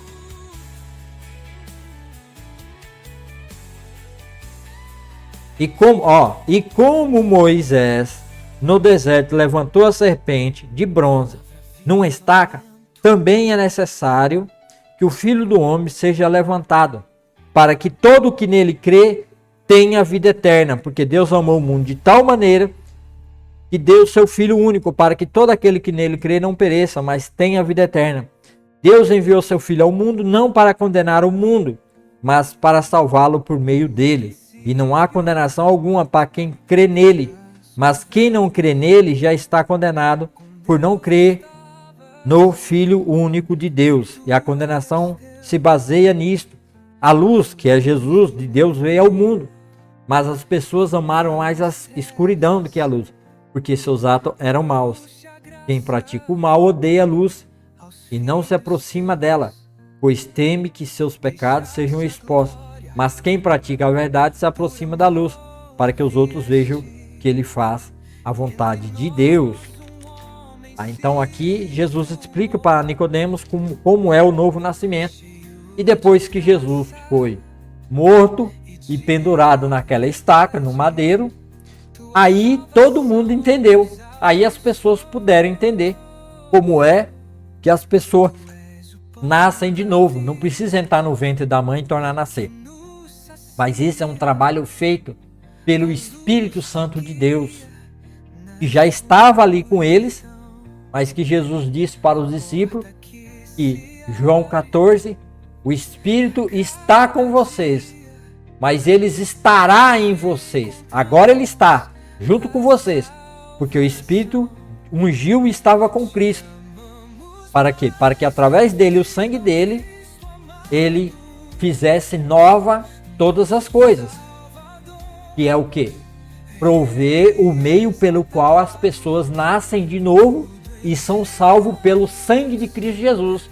E como Moisés no deserto levantou a serpente de bronze numa estaca, também é necessário que o Filho do Homem seja levantado, para que todo o que nele crê tenha vida eterna, porque Deus amou o mundo de tal maneira que deu o seu Filho único, para que todo aquele que nele crê não pereça, mas tenha vida eterna. Deus enviou seu Filho ao mundo não para condenar o mundo, mas para salvá-lo por meio dele. E não há condenação alguma para quem crê nele, mas quem não crê nele já está condenado por não crer no Filho único de Deus. E a condenação se baseia nisto. A luz, que é Jesus de Deus, veio ao mundo, mas as pessoas amaram mais a escuridão do que a luz, porque seus atos eram maus. Quem pratica o mal odeia a luz e não se aproxima dela, pois teme que seus pecados sejam expostos. Mas quem pratica a verdade se aproxima da luz, para que os outros vejam que ele faz a vontade de Deus. Então aqui Jesus explica para Nicodemos como é o novo nascimento. E depois que Jesus foi morto e pendurado naquela estaca, no madeiro, aí todo mundo entendeu. Aí as pessoas puderam entender como é que as pessoas nascem de novo. Não precisa entrar no ventre da mãe e tornar a nascer. Mas isso é um trabalho feito pelo Espírito Santo de Deus, que já estava ali com eles, mas que Jesus disse para os discípulos que João 14, o Espírito está com vocês, mas ele estará em vocês. Agora ele está junto com vocês, porque o Espírito ungiu e estava com Cristo. Para quê? Para que através dele, o sangue dele, ele fizesse nova todas as coisas. Que é o quê? Prover o meio pelo qual as pessoas nascem de novo e são salvos pelo sangue de Cristo Jesus.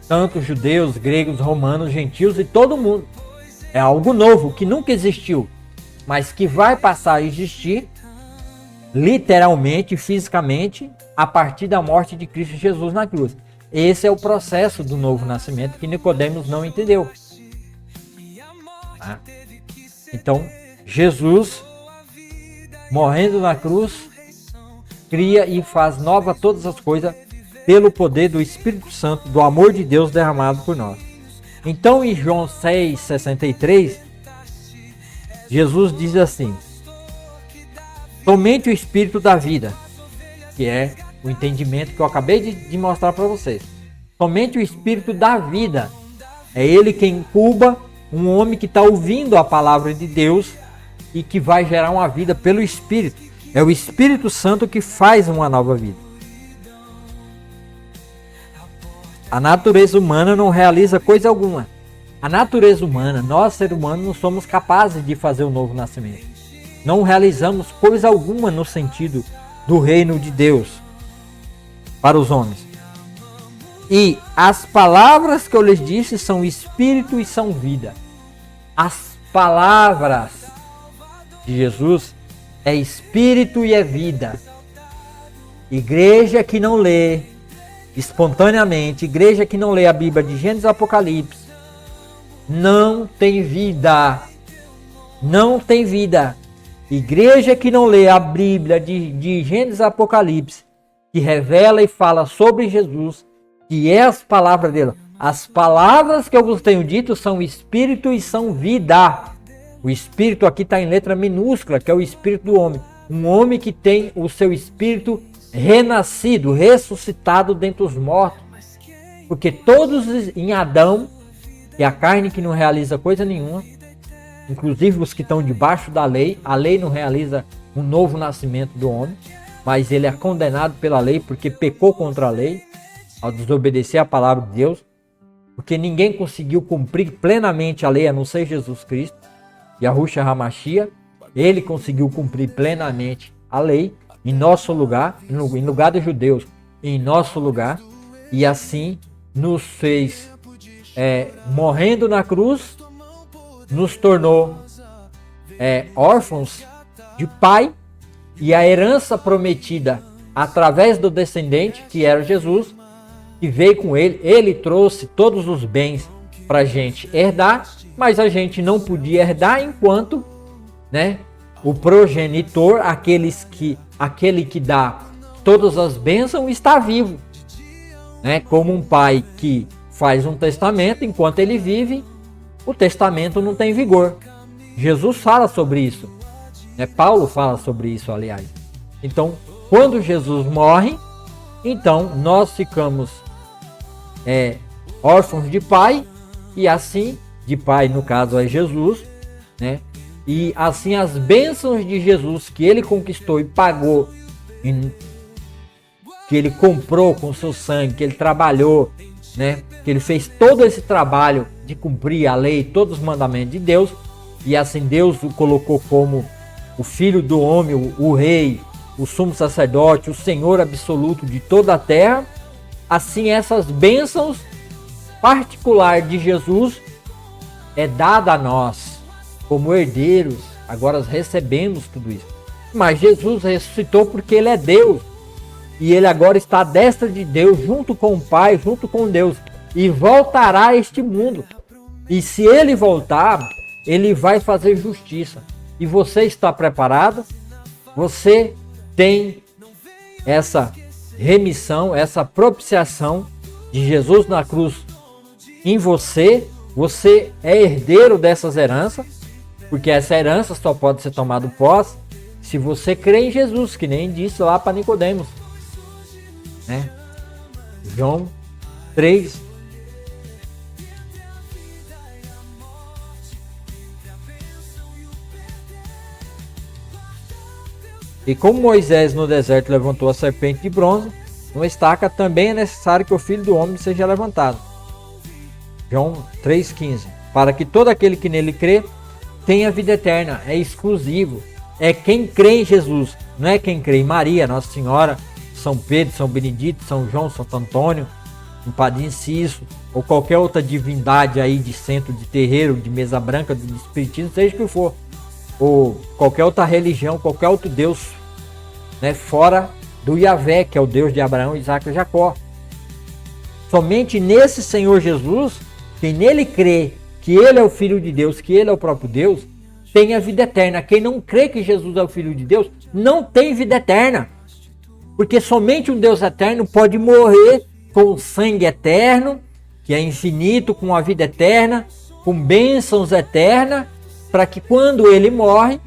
Tanto judeus, gregos, romanos, gentios e todo mundo. É algo novo, que nunca existiu, mas que vai passar a existir literalmente, fisicamente, a partir da morte de Cristo Jesus na cruz. Esse é o processo do novo nascimento que Nicodemos não entendeu. Tá? Então, Jesus, morrendo na cruz, cria e faz nova todas as coisas pelo poder do Espírito Santo, do amor de Deus derramado por nós. Então, em João 6,63, Jesus diz assim: somente o Espírito da vida, que é o entendimento que eu acabei de mostrar para vocês. Somente o Espírito da vida é ele quem incuba um homem que está ouvindo a palavra de Deus e que vai gerar uma vida pelo Espírito. É o Espírito Santo que faz uma nova vida. A natureza humana não realiza coisa alguma. A natureza humana, nós seres humanos, não somos capazes de fazer o novo nascimento. Não realizamos coisa alguma no sentido do reino de Deus para os homens. E as palavras que eu lhes disse são espírito e são vida. As palavras de Jesus é espírito e é vida. Igreja que não lê espontaneamente, igreja que não lê a Bíblia de Gênesis e Apocalipse, não tem vida. Não tem vida. Igreja que não lê a Bíblia de Gênesis e Apocalipse, que revela e fala sobre Jesus, que é as palavras dele. As palavras que eu vos tenho dito são espírito e são vida. O espírito aqui está em letra minúscula, que é o espírito do homem. Um homem que tem o seu espírito renascido, ressuscitado dentre os mortos. Porque todos em Adão, que é a carne que não realiza coisa nenhuma, inclusive os que estão debaixo da lei, a lei não realiza um novo nascimento do homem, mas ele é condenado pela lei porque pecou contra a lei, ao desobedecer a palavra de Deus, porque ninguém conseguiu cumprir plenamente a lei a não ser Jesus Cristo, Yahushua HaMashiach. Ele conseguiu cumprir plenamente a lei em nosso lugar, em lugar dos judeus, em nosso lugar, e assim nos fez, morrendo na cruz, nos tornou órfãos de pai, e a herança prometida através do descendente, que era Jesus, que veio com ele, ele trouxe todos os bens para a gente herdar, mas a gente não podia herdar enquanto, o progenitor, aquele que dá todas as bênçãos, está vivo. Como um pai que faz um testamento, enquanto ele vive, o testamento não tem vigor. Jesus fala sobre isso. Paulo fala sobre isso, aliás. Então, quando Jesus morre, então nós ficamos órfãos de pai, e assim, de pai no caso é Jesus, e assim as bênçãos de Jesus que ele conquistou e pagou, que ele comprou com seu sangue, que ele trabalhou, que ele fez todo esse trabalho de cumprir a lei, todos os mandamentos de Deus, e assim Deus o colocou como o Filho do Homem, o Rei, o Sumo Sacerdote, o Senhor absoluto de toda a terra. Assim essas bênçãos particular de Jesus é dada a nós como herdeiros. Agora recebemos tudo isso. Mas Jesus ressuscitou porque ele é Deus, e ele agora está à destra de Deus, junto com o Pai, junto com Deus, e voltará a este mundo. E se ele voltar, ele vai fazer justiça. E você está preparado? Você tem essa remissão, essa propiciação de Jesus na cruz em você? Você é herdeiro dessas heranças, porque essa herança só pode ser tomada posse se você crê em Jesus, que nem disse lá para Nicodemos, João 3. E como Moisés no deserto levantou a serpente de bronze, numa estaca, também é necessário que o Filho do Homem seja levantado. João 3,15. Para que todo aquele que nele crê tenha vida eterna. É exclusivo. É quem crê em Jesus. Não é quem crê em Maria, Nossa Senhora, São Pedro, São Benedito, São João, Santo Antônio, Padre Inciso, ou qualquer outra divindade aí de centro de terreiro, de mesa branca, de espiritismo, seja o que for, ou qualquer outra religião, qualquer outro Deus, né, fora do Yahvé, que é o Deus de Abraão, Isaac e Jacó. Somente nesse Senhor Jesus, quem nele crê que ele é o Filho de Deus, que ele é o próprio Deus, tem a vida eterna. Quem não crê que Jesus é o Filho de Deus, não tem vida eterna. Porque somente um Deus eterno pode morrer com o sangue eterno, que é infinito, com a vida eterna, com bênçãos eternas, para que quando ele morre,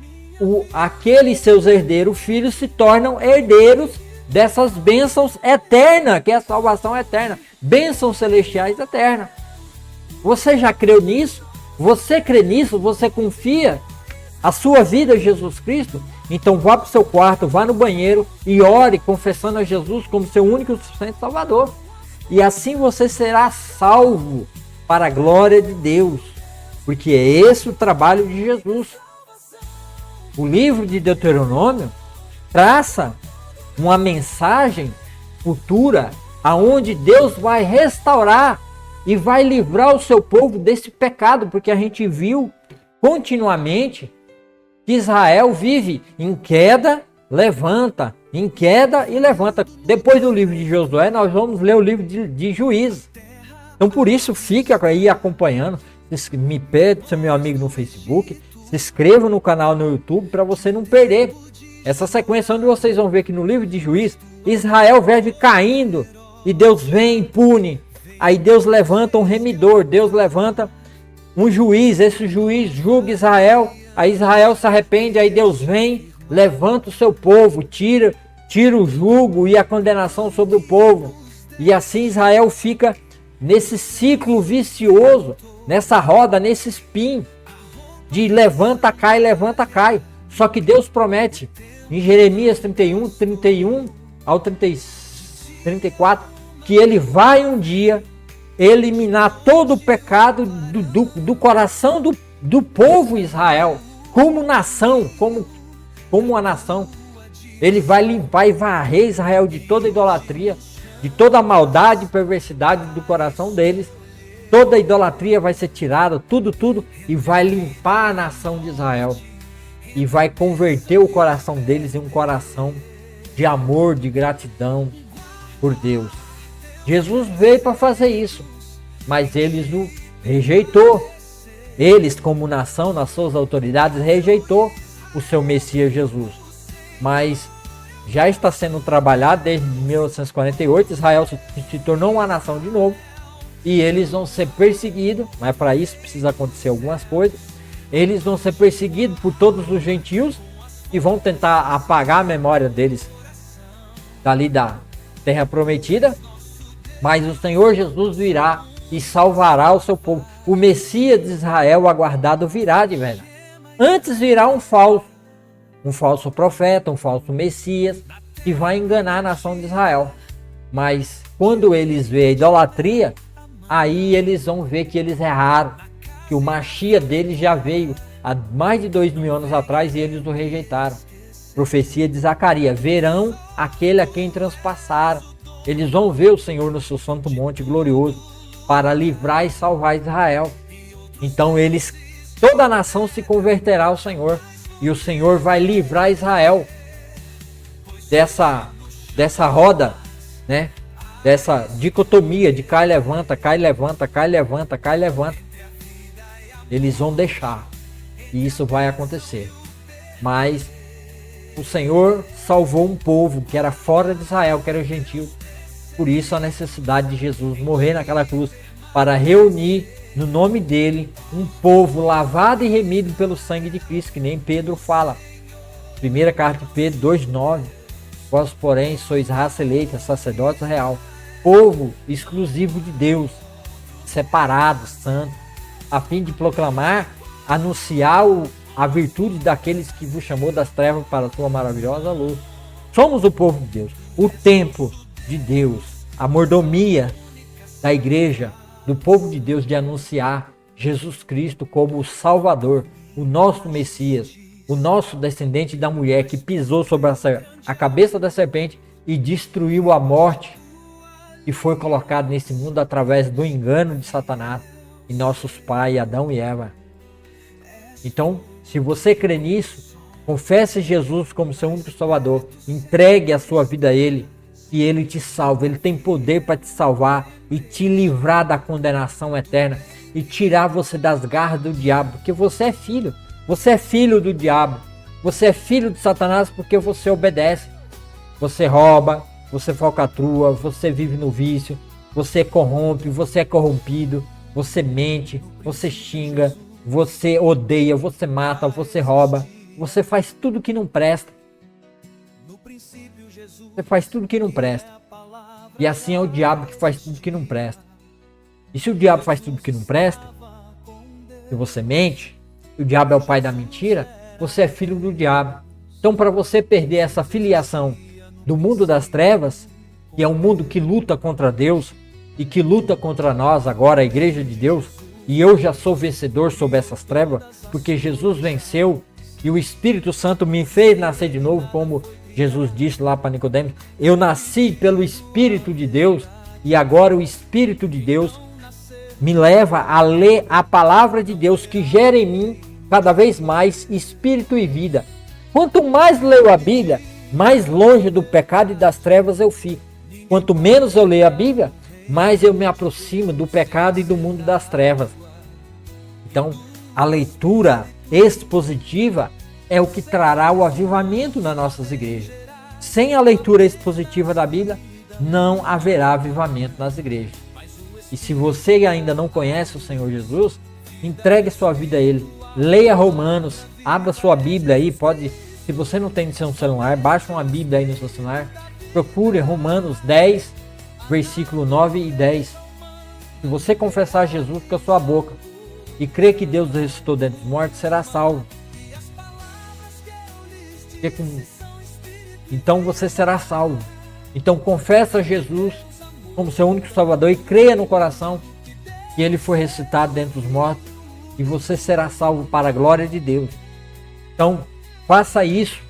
aqueles seus herdeiros, filhos, se tornam herdeiros dessas bênçãos eternas, que é a salvação eterna, bênçãos celestiais eternas. Você já creu nisso? Você crê nisso? Você confia a sua vida a Jesus Cristo? Então vá para o seu quarto, vá no banheiro e ore confessando a Jesus como seu único e suficiente Salvador. E assim você será salvo para a glória de Deus, porque é esse o trabalho de Jesus. O livro de Deuteronômio traça uma mensagem futura aonde Deus vai restaurar e vai livrar o seu povo desse pecado, porque a gente viu continuamente que Israel vive em queda, levanta, em queda e levanta. Depois do livro de Josué, nós vamos ler o livro de Juízes. Então, por isso, fique aí acompanhando. Me pede, seu meu amigo no Facebook, se inscreva no canal no YouTube para você não perder essa sequência, onde vocês vão ver que no livro de Juízes, Israel vive caindo e Deus vem e pune. Aí Deus levanta um remidor, Deus levanta um juiz, esse juiz julga Israel, aí Israel se arrepende, aí Deus vem, levanta o seu povo, tira o jugo e a condenação sobre o povo. E assim Israel fica nesse ciclo vicioso, nessa roda, nesse spin de levanta, cai. Só que Deus promete em Jeremias 31 ao 34, que ele vai um dia eliminar todo o pecado do coração do povo Israel, como nação, como uma nação. Ele vai limpar e varrer Israel de toda idolatria, de toda a maldade e perversidade do coração deles. Toda a idolatria vai ser tirada, tudo, e vai limpar a nação de Israel. E vai converter o coração deles em um coração de amor, de gratidão por Deus. Jesus veio para fazer isso, mas eles o rejeitou. Eles, como nação, nas suas autoridades, rejeitou o seu Messias Jesus. Mas já está sendo trabalhado desde 1948, Israel se tornou uma nação de novo, e eles vão ser perseguidos, mas para isso precisa acontecer algumas coisas. Eles vão ser perseguidos por todos os gentios, e vão tentar apagar a memória deles dali da terra prometida. Mas o Senhor Jesus virá e salvará o seu povo. O Messias de Israel aguardado virá de verdade. Antes virá um falso profeta, um falso Messias, que vai enganar a nação de Israel. Mas quando eles veem a idolatria, aí eles vão ver que eles erraram, que o Mashiach deles já veio há mais de 2000 anos atrás e eles o rejeitaram. Profecia de Zacarias: verão aquele a quem transpassaram. Eles vão ver o Senhor no seu santo monte glorioso para livrar e salvar Israel. Então toda a nação se converterá ao Senhor, e o Senhor vai livrar Israel dessa roda, né? Dessa dicotomia de cai, levanta, cai, levanta, cai, levanta, cai, levanta. Eles vão deixar, e isso vai acontecer. Mas o Senhor salvou um povo que era fora de Israel, que era gentil. Por isso a necessidade de Jesus morrer naquela cruz, para reunir no nome dele um povo lavado e remido pelo sangue de Cristo, que nem Pedro fala. Primeira carta de Pedro 2,9. Vós, porém, sois raça eleita, sacerdócio real, povo exclusivo de Deus, separado, santo, a fim de proclamar, anunciar a virtude daqueles que vos chamou das trevas para a sua maravilhosa luz. Somos o povo de Deus, o templo de Deus, a mordomia da igreja, do povo de Deus, de anunciar Jesus Cristo como o Salvador, o nosso Messias, o nosso descendente da mulher que pisou sobre a cabeça da serpente e destruiu a morte que foi colocado nesse mundo através do engano de Satanás e nossos pais, Adão e Eva. Então, se você crê nisso, confesse Jesus como seu único Salvador, entregue a sua vida a Ele, e Ele te salva. Ele tem poder para te salvar e te livrar da condenação eterna e tirar você das garras do diabo, porque você é filho do diabo, você é filho de Satanás porque você obedece, você rouba, você falcatrua, você vive no vício, você corrompe, você é corrompido, você mente, você xinga, você odeia, você mata, você rouba, você faz tudo que não presta. Você faz tudo que não presta. E assim é o diabo que faz tudo que não presta. E se o diabo faz tudo que não presta, se você mente, e o diabo é o pai da mentira, você é filho do diabo. Então, para você perder essa filiação do mundo das trevas, que é um mundo que luta contra Deus e que luta contra nós, agora a igreja de Deus, e eu já sou vencedor sobre essas trevas, porque Jesus venceu e o Espírito Santo me fez nascer de novo, como Jesus disse lá para Nicodemos, eu nasci pelo Espírito de Deus e agora o Espírito de Deus me leva a ler a palavra de Deus que gera em mim cada vez mais espírito e vida. Quanto mais leio a Bíblia, mais longe do pecado e das trevas eu fico. Quanto menos eu leio a Bíblia, mais eu me aproximo do pecado e do mundo das trevas. Então, a leitura expositiva é o que trará o avivamento nas nossas igrejas. Sem a leitura expositiva da Bíblia, não haverá avivamento nas igrejas. E se você ainda não conhece o Senhor Jesus, entregue sua vida a Ele. Leia Romanos, abra sua Bíblia aí, pode, se você não tem no seu celular, baixa uma Bíblia aí no seu celular, procure Romanos 10, versículo 9 e 10. Se você confessar Jesus com a sua boca e crer que Deus ressuscitou dentre os mortos, será salvo. Então você será salvo. Então confessa Jesus como seu único Salvador e creia no coração que Ele foi ressuscitado dentre os mortos e você será salvo para a glória de Deus. Então faça isso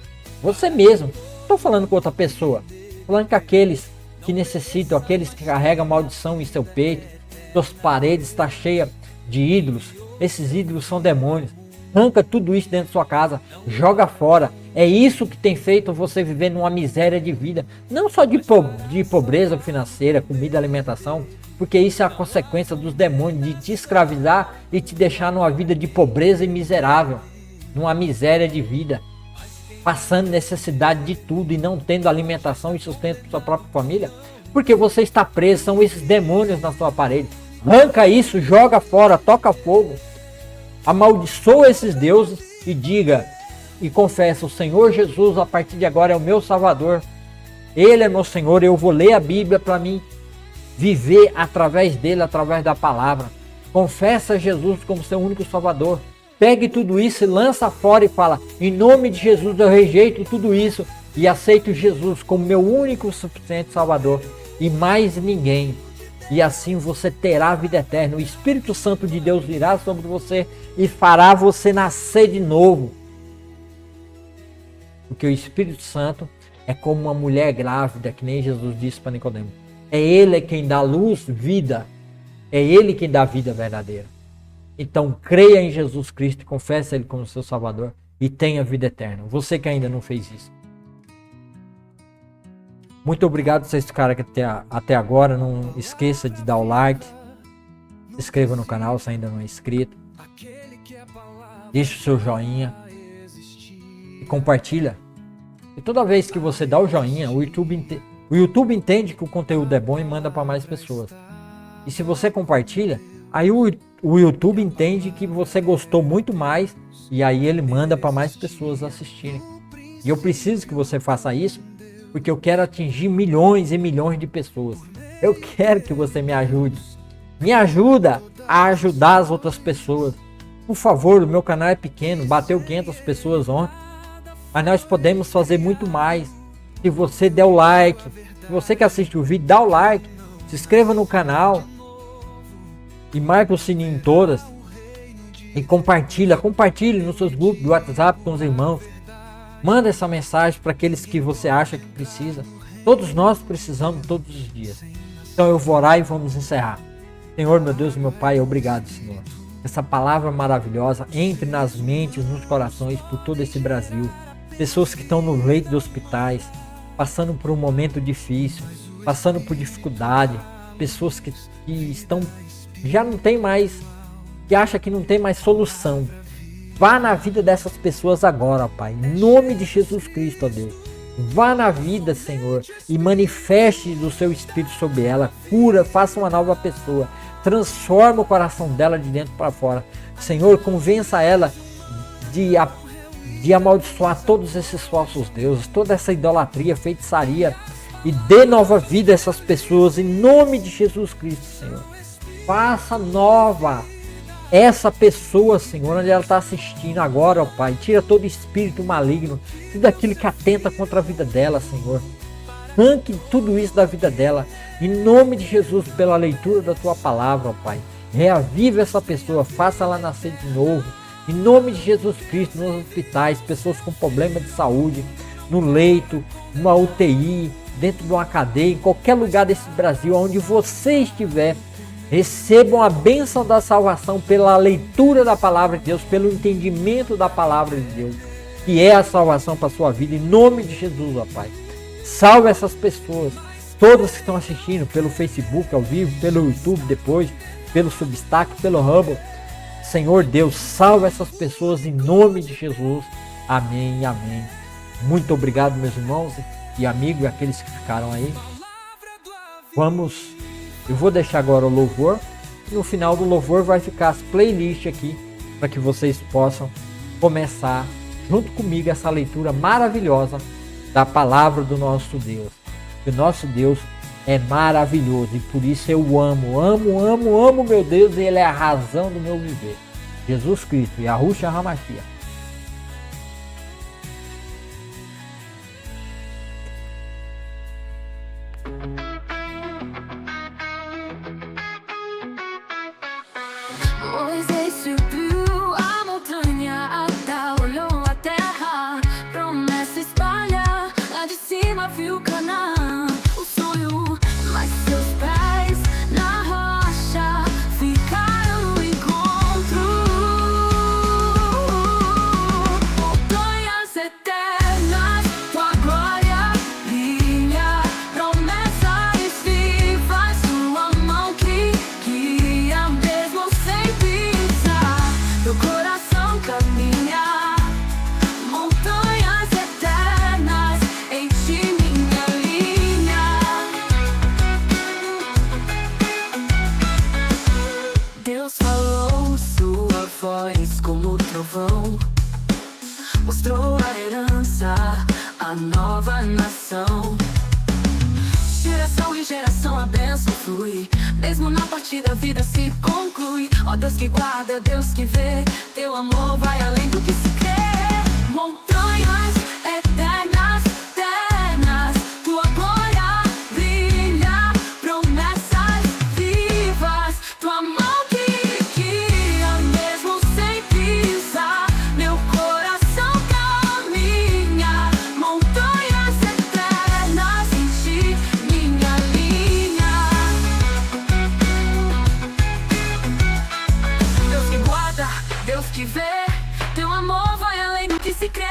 você mesmo. Não estou falando com outra pessoa, estou falando com aqueles que necessitam, aqueles que carregam maldição em seu peito, suas paredes estão cheias de ídolos. Esses ídolos são demônios. Arranca tudo isso dentro da sua casa, joga fora. É isso que tem feito você viver numa miséria de vida. Não só de pobreza financeira, comida, alimentação, porque isso é a consequência dos demônios de te escravizar e te deixar numa vida de pobreza e miserável, numa miséria de vida, passando necessidade de tudo e não tendo alimentação e sustento para sua própria família, porque você está preso, são esses demônios na sua parede. Arranca isso, joga fora, toca fogo. Amaldiçoa esses deuses e diga e confessa: o Senhor Jesus a partir de agora é o meu Salvador. Ele é meu Senhor, eu vou ler a Bíblia para mim viver através dele, através da palavra. Confessa Jesus como seu único Salvador. Pegue tudo isso e lança fora e fala: em nome de Jesus eu rejeito tudo isso e aceito Jesus como meu único suficiente Salvador e mais ninguém. E assim você terá a vida eterna. O Espírito Santo de Deus virá sobre você e fará você nascer de novo. Porque o Espírito Santo é como uma mulher grávida, que nem Jesus disse para Nicodemos. É Ele quem dá luz, vida. É Ele quem dá vida verdadeira. Então creia em Jesus Cristo, confesse Ele como seu Salvador e tenha vida eterna. Você que ainda não fez isso. Muito obrigado por vocês ficarem até agora. Não esqueça de dar o like. Se inscreva no canal se ainda não é inscrito. Deixe o seu joinha. E compartilha. E toda vez que você dá o joinha, o YouTube entende que o conteúdo é bom e manda para mais pessoas. E se você compartilha, aí o YouTube entende que você gostou muito mais e aí ele manda para mais pessoas assistirem. E eu preciso que você faça isso, porque eu quero atingir milhões e milhões de pessoas. Eu quero que você me ajude. Me ajuda a ajudar as outras pessoas. Por favor, o meu canal é pequeno, bateu 500 pessoas ontem. Mas nós podemos fazer muito mais. Se você der o like, se você que assiste o vídeo, dá o like, se inscreva no canal e marque o sininho em todas. E compartilhe nos seus grupos do WhatsApp com os irmãos. Manda essa mensagem para aqueles que você acha que precisa. Todos nós precisamos todos os dias. Então eu vou orar e vamos encerrar. Senhor, meu Deus e meu Pai, obrigado, Senhor. Essa palavra maravilhosa entre nas mentes, nos corações por todo esse Brasil. Pessoas que estão no leito de hospitais, passando por um momento difícil, passando por dificuldade. Pessoas que estão, já não tem mais, que acham que não tem mais solução. Vá na vida dessas pessoas agora, Pai. Em nome de Jesus Cristo, ó Deus. Vá na vida, Senhor, e manifeste do seu Espírito sobre ela. Cura, faça uma nova pessoa. Transforma o coração dela de dentro para fora. Senhor, convença ela de amaldiçoar todos esses falsos deuses, toda essa idolatria, feitiçaria, e dê nova vida a essas pessoas, em nome de Jesus Cristo, Senhor. Faça nova essa pessoa, Senhor, onde ela está assistindo agora, ó Pai. Tira todo espírito maligno, tudo aquilo que atenta contra a vida dela, Senhor. Arranque tudo isso da vida dela, em nome de Jesus, pela leitura da Tua palavra, ó Pai. Reaviva essa pessoa, faça ela nascer de novo, em nome de Jesus Cristo, nos hospitais, pessoas com problema de saúde, no leito, numa UTI, dentro de uma cadeia, em qualquer lugar desse Brasil, onde você estiver. Recebam a bênção da salvação pela leitura da palavra de Deus, pelo entendimento da palavra de Deus, que é a salvação para a sua vida, em nome de Jesus, ó Pai. Salve essas pessoas, todas que estão assistindo pelo Facebook ao vivo, pelo YouTube depois, pelo Substack, pelo Rumble. Senhor Deus, salve essas pessoas em nome de Jesus. Amém e amém. Muito obrigado, meus irmãos e amigos, e aqueles que ficaram aí. Eu vou deixar agora o louvor. No final do louvor vai ficar as playlists aqui, para que vocês possam começar junto comigo essa leitura maravilhosa da palavra do nosso Deus. O nosso Deus é maravilhoso e por isso eu amo meu Deus, e Ele é a razão do meu viver. Jesus Cristo, Yahushua HaMashiach. Moisés subiu a montanha, Adá olhou a terra, promessa espalha, lá de cima viu Canaã, o sonho, mas seus pés na rocha ficaram no encontro. Montanhas eternas, tua glória brilha, promessas vivas, tua mão que guia mesmo sem pisar, teu coração caminha. Montanhas eternas, em ti minha linha. Deus falou, sua voz como trovão, mostrou a herança, a nova nação. Geração em geração a bênção flui, mesmo na partida a vida se conclui. Ó Deus que guarda, Deus que vê, teu amor vai além do que se crê. Montanhas eternas, eternas, tua glória brilha, promessas vivas, tua mão que guia mesmo sem pisar, meu coração caminha. Montanhas eternas, em ti minha linha. Deus que guarda, Deus que vê, teu amor vai além do que se crê.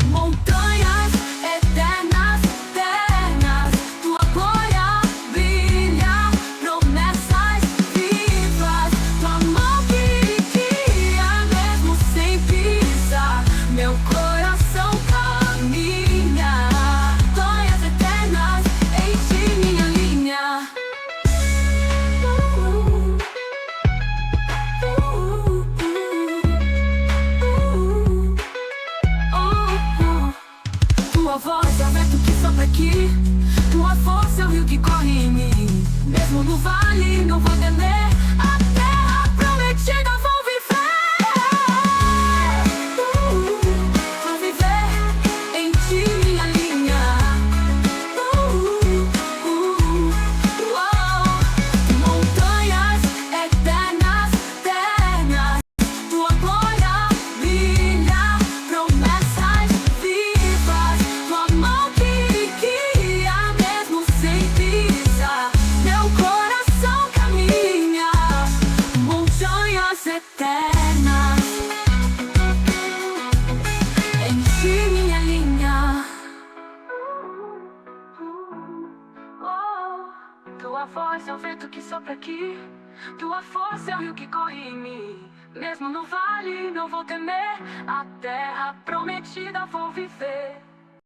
Montanhas eternas, eternas, tua glória brilha, promessas vivas, tua mão que guia mesmo sem pisar, meu coração caminha. Montanhas eternas, em ti minha linha. Tua voz é o vento que sopra aqui, tua força é o rio que corre em mim. Mesmo no vale não vou temer, a terra prometida vou viver. Vou viver em ti minha linha. Montanhas eternas, eternas, tua glória brilha, promessas vivas, tua mão que guia mesmo sem pisar, meu que sopra aqui. Tua força é o rio que corre em mim. Mesmo no vale não vou temer. A terra prometida vou viver.